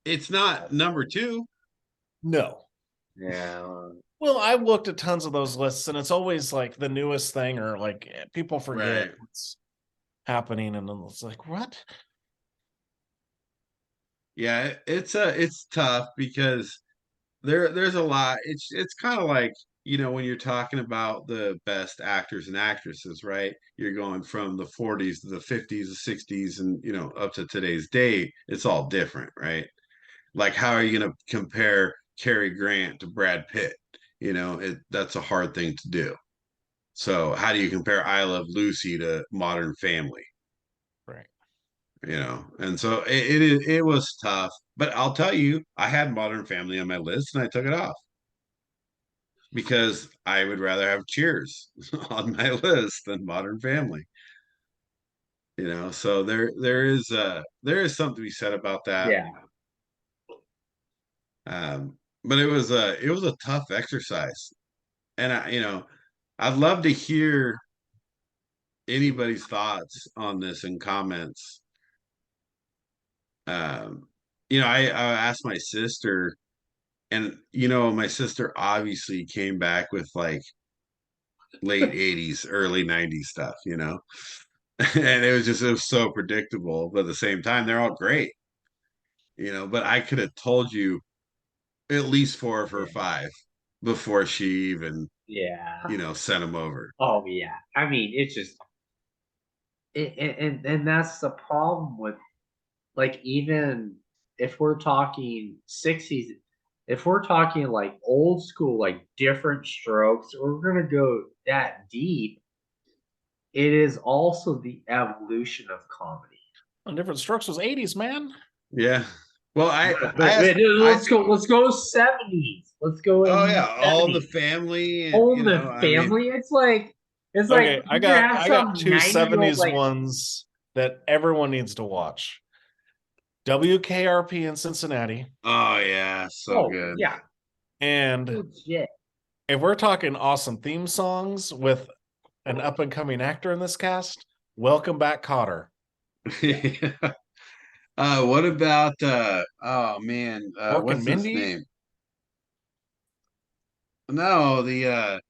It's not number 2. No. Yeah. Well, I've looked at tons of those lists, and it's always like the newest thing, or like people forget what's happening, and then it's like, what? Yeah, it's tough because there's a lot. It's kind of like, when you're talking about the best actors and actresses, right? You're going from the 40s to the 50s, the 60s, and up to today's day. It's all different, right? Like, how are you going to compare Cary Grant to Brad Pitt? That's a hard thing to do. So how do you compare I Love Lucy to Modern Family? Right. And so it was tough. But I'll tell you, I had Modern Family on my list and I took it off because I would rather have Cheers on my list than Modern Family. So there is something to be said about that. Yeah. But it was a tough exercise. And I'd love to hear anybody's thoughts on this in comments. I asked my sister, and my sister obviously came back with like late 80s, early 90s stuff, and it was so predictable, but at the same time, they're all great, but I could have told you at least four of her Yeah. five before she even, Yeah. sent them over. Oh yeah. I mean, it's just and that's the problem with, like, even if we're talking 60s, if we're talking like old school, like Different Strokes, or we're gonna go that deep, it is also the evolution of comedy. On Different Strokes was 80s, man. Yeah. Well, I But asked, I let's go 70s. Let's go oh in yeah, All in the 70s. Family, and Own the I mean, family. It's like Okay, you're gonna have I got some two 90-year-old 70s like, ones that everyone needs to watch. WKRP in Cincinnati. oh yeah, so oh good. yeah, And legit. if we're talking awesome theme songs with an up and coming actor in this cast, welcome back, Cotter. Yeah. What about oh man, Mork and what's his Mindy. name? No, the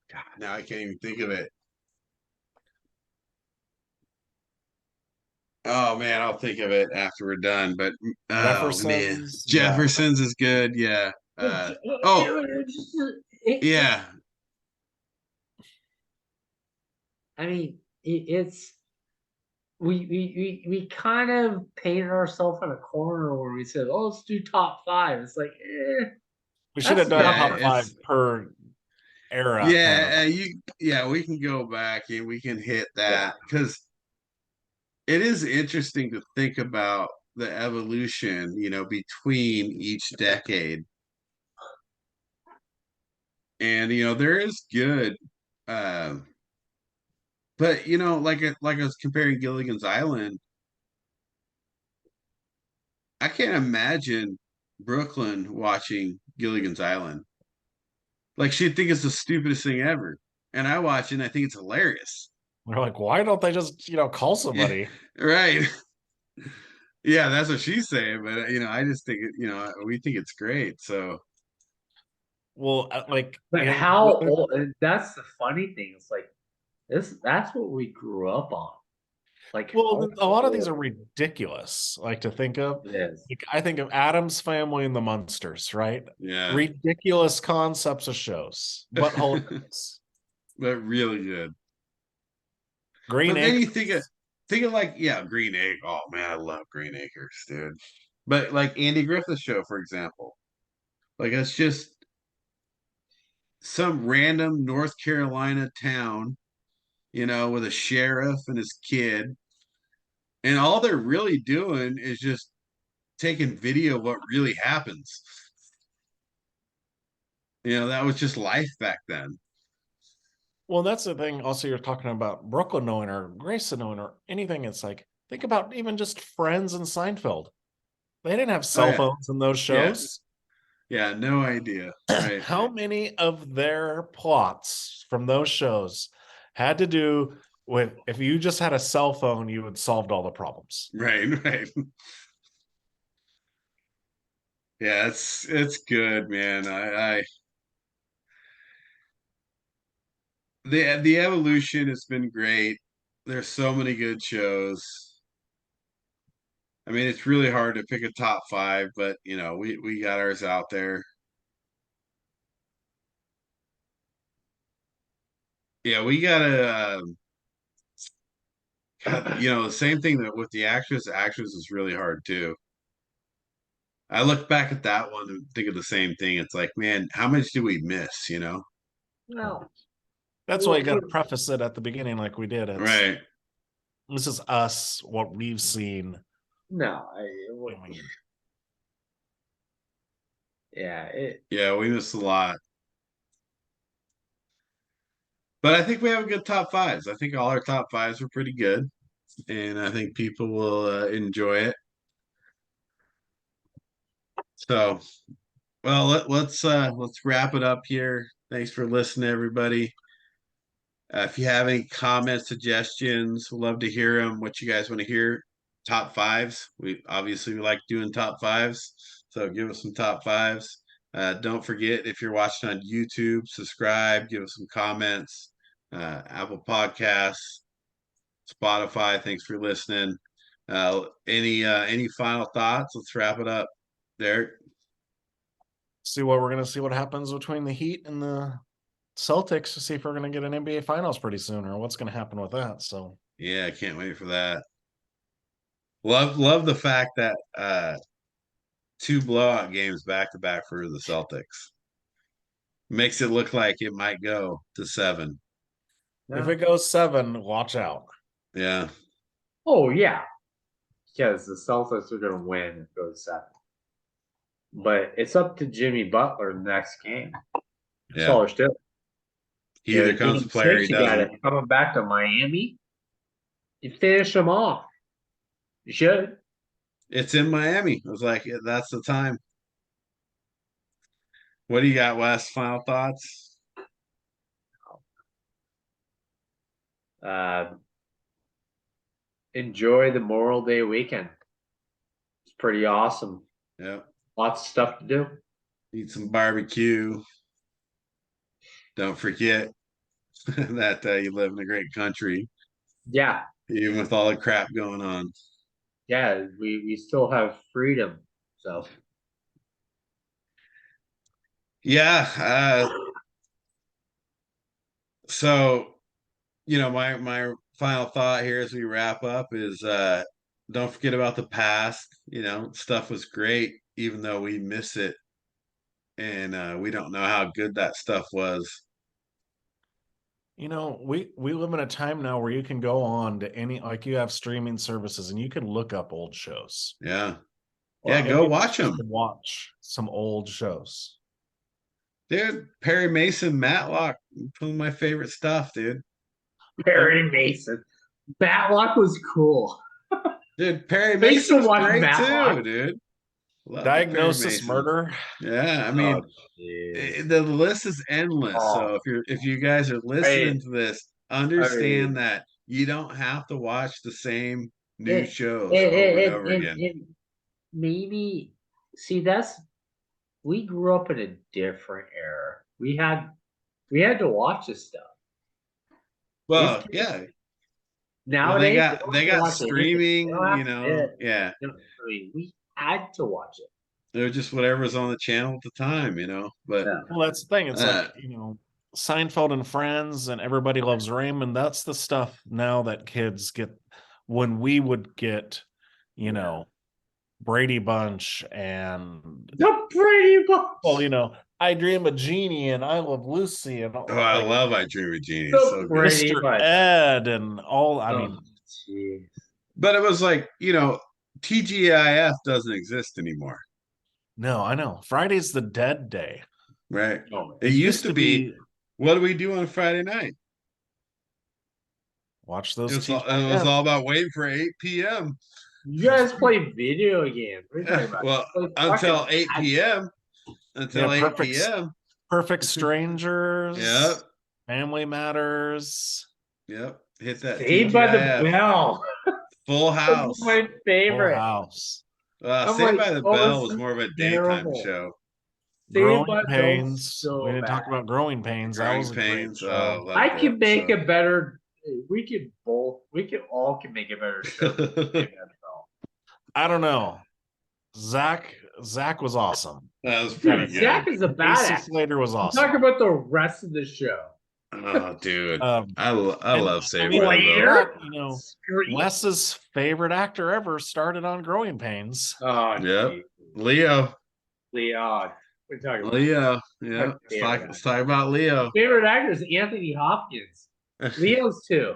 God, now I can't even think of it. Oh man, I'll think of it after we're done. But oh man, Jeffersons. Yeah. Jefferson's is good. Yeah. Oh It, yeah. I mean, it's we kind of painted ourselves in a corner where we said, "Oh, let's do top five." It's like, We should have that's done not Yeah, top our. five it's per era, kind of. yeah, we can go back and we can hit Yeah, that because it is interesting to think about the evolution, between each decade. And there is good, um, but like I was comparing Gilligan's Island, I can't imagine Brooklyn watching Gilligan's Island. Like she'd think it's the stupidest thing ever, and I watch it and I think it's hilarious. We're like, why don't they just, call Yeah, somebody? right. Yeah, that's what she's saying, but I just think we think it's great. So Well, but how old? And that's the funny thing. It's like this. That's what we grew up on. Like well, how a lot of these are old ridiculous, like to think of. it is. Like, I think of Adam's Family and the Munsters, right? yeah, Ridiculous concepts of shows, but hilarious. but really good. Green But then you Acres. think of like, yeah, Green Egg. Oh man, I love Green Acres, dude. But like Andy Griffith Show, for example, like it's just some random North Carolina town, with a sheriff and his kid, and all they're really doing is just taking video of what really happens. That was just life back then. Well, that's the thing. Also, you're talking about Brooklyn knowing or Grayson knowing or anything. It's like, think about even just Friends and Seinfeld. They didn't have Oh cell yeah, phones in those yeah, shows. yeah. No idea. Right. How many of their plots from those shows had to do with if you just had a cell phone, you had solved all the problems? Right. Right. Yeah, it's good, man. I the evolution has been great. There's so many good shows. I mean, it's really hard to pick a top 5, but we got ours out there. Yeah, we gotta. The same thing that with the actress. Actress is really hard too. I look back at that one and think of the same thing. It's like, man, how much do we miss? No. That's why you got to preface it at the beginning, like we did. Right. This is us, what we've seen. No, we missed a lot. But I think we have a good top 5s. I think all our top 5s were pretty good, and I think people will enjoy it. So, well, let's wrap it up here. Thanks for listening, everybody. If you have any comments, suggestions, we'd love to hear them. What you guys want to hear? Top 5s. We like doing top 5s. So give us some top 5s. Don't forget, if you're watching on YouTube, subscribe, give us some comments. Apple Podcasts, Spotify. Thanks for listening. Any final thoughts? Let's wrap it up. Derek. We're going to see what happens between the Heat and the Celtics to see if we're going to get an NBA Finals pretty soon, or what's going to happen with that. So yeah, I can't wait for that. Love the fact that 2 blowout games back to back for the Celtics. Makes it look like it might go to 7. If it goes 7, watch out. Yeah. Oh yeah, because the Celtics are going to win if it goes 7. But it's up to Jimmy Butler next game. That's all there's to it. He either comes to play or he doesn't. Coming back to Miami, you finish them off. You should. It's in Miami. I was like, that's the time. What do you got, Wes? Final thoughts? Enjoy the Memorial Day weekend. It's pretty awesome. Yeah. Lots of stuff to do. Eat some barbecue. Don't forget that you live in a great country. Yeah. Even with all the crap going on. Yeah, we still have freedom. So. Yeah. So, my final thought here as we wrap up is don't forget about the past. Stuff was great, even though we miss it. And we don't know how good that stuff was. We live in a time now where you can go on to you have streaming services and you can look up old shows. Yeah. Yeah, go watch them. Watch some old shows. Dude, Perry Mason, Matlock, some of my favorite stuff, dude. Perry Mason. Matlock was cool. Dude, Perry Mason was great Matlock. too, dude. Diagnosis Murder. Yeah, I mean, the list is endless. So if you guys are listening to this, understand that you don't have to watch the same new shows over and over again. Maybe we grew up in a different era. We had to watch this stuff. Well, yeah. Nowadays they got streaming, yeah. I mean, we had to watch it. They're just whatever's on the channel at the time, But well, that's the thing. It's like Seinfeld and Friends and Everybody Loves Raymond. That's the stuff now that kids get. When we would get, Brady Bunch and the Brady Bunch. Well, I Dream of Jeannie and I Love Lucy and all. I love I Dream of Jeannie. So Mr. Bunch. Ed and all. I mean, but it was like TGIF doesn't exist anymore. No, I know. Friday's the dead day. Right. It used to be. What do we do on Friday night? Watch those. It was all about waiting for 8 p.m. You guys play video games. What are you talking about? Well, until 8 p.m. Until 8 p.m. Perfect Strangers. Yep. Family Matters. Yep. Hit that. Saved by the Bell. Full House. My favorite. Full House. Saved by the Bell was more of a daytime show. Growing Pains. We didn't talk about Growing Pains. That was a great show. I can make a better. We can all make a better show. I don't know. Zach was awesome. That was pretty good. Zach is a Casey badass. Slater was I'm awesome. talking about the rest of the show. Oh, dude. Um, I love saving mean, him, later- though. but, you know, Scream. Wes's favorite actor ever started on Growing Pains. Oh, Yep. geez. Leo. Leon. We're talking about Leo. Yeah. Let's talk about Leo. favorite actor is Anthony Hopkins. Leo's too.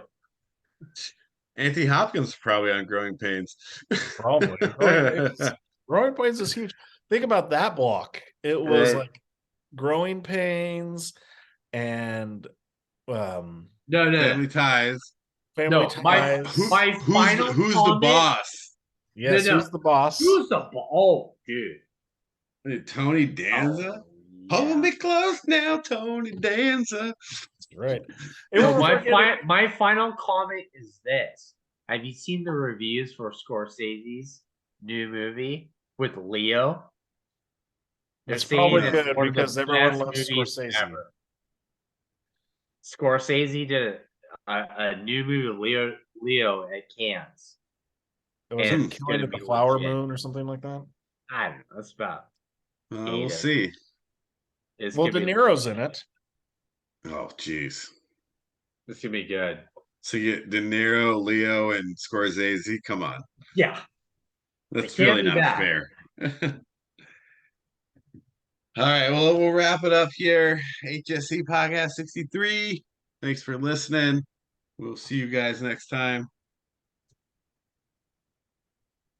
Anthony Hopkins is probably on Growing Pains. Probably. Growing Pains is huge. Think about that block. It was Right. like Growing Pains and No. Family Ties. Family No, Ties. Who's the comment- boss? Yes, No. who's the boss? Who's the ball? Oh, dude. Tony Danza. Hold me close now, Tony Danza. Right. No, my final comment is this. Have you seen the reviews for Scorsese's new movie with Leo? They're It's saying probably it's good one of the because everyone best loves movies Scorsese. ever. Scorsese did a new movie with Leo at Cannes. It was And it it's Killing gonna at the be Flower legit. Moon or something like that. I don't know. That's about We'll see. it's Well, gonna De be Niro's legit. in it. Oh, jeez. It's gonna be good. So you get De Niro, Leo, and Scorsese. Come on. Yeah. That's It can't really be not bad. fair. All right, well, we'll wrap it up here. HSC Podcast 63. Thanks for listening. We'll see you guys next time.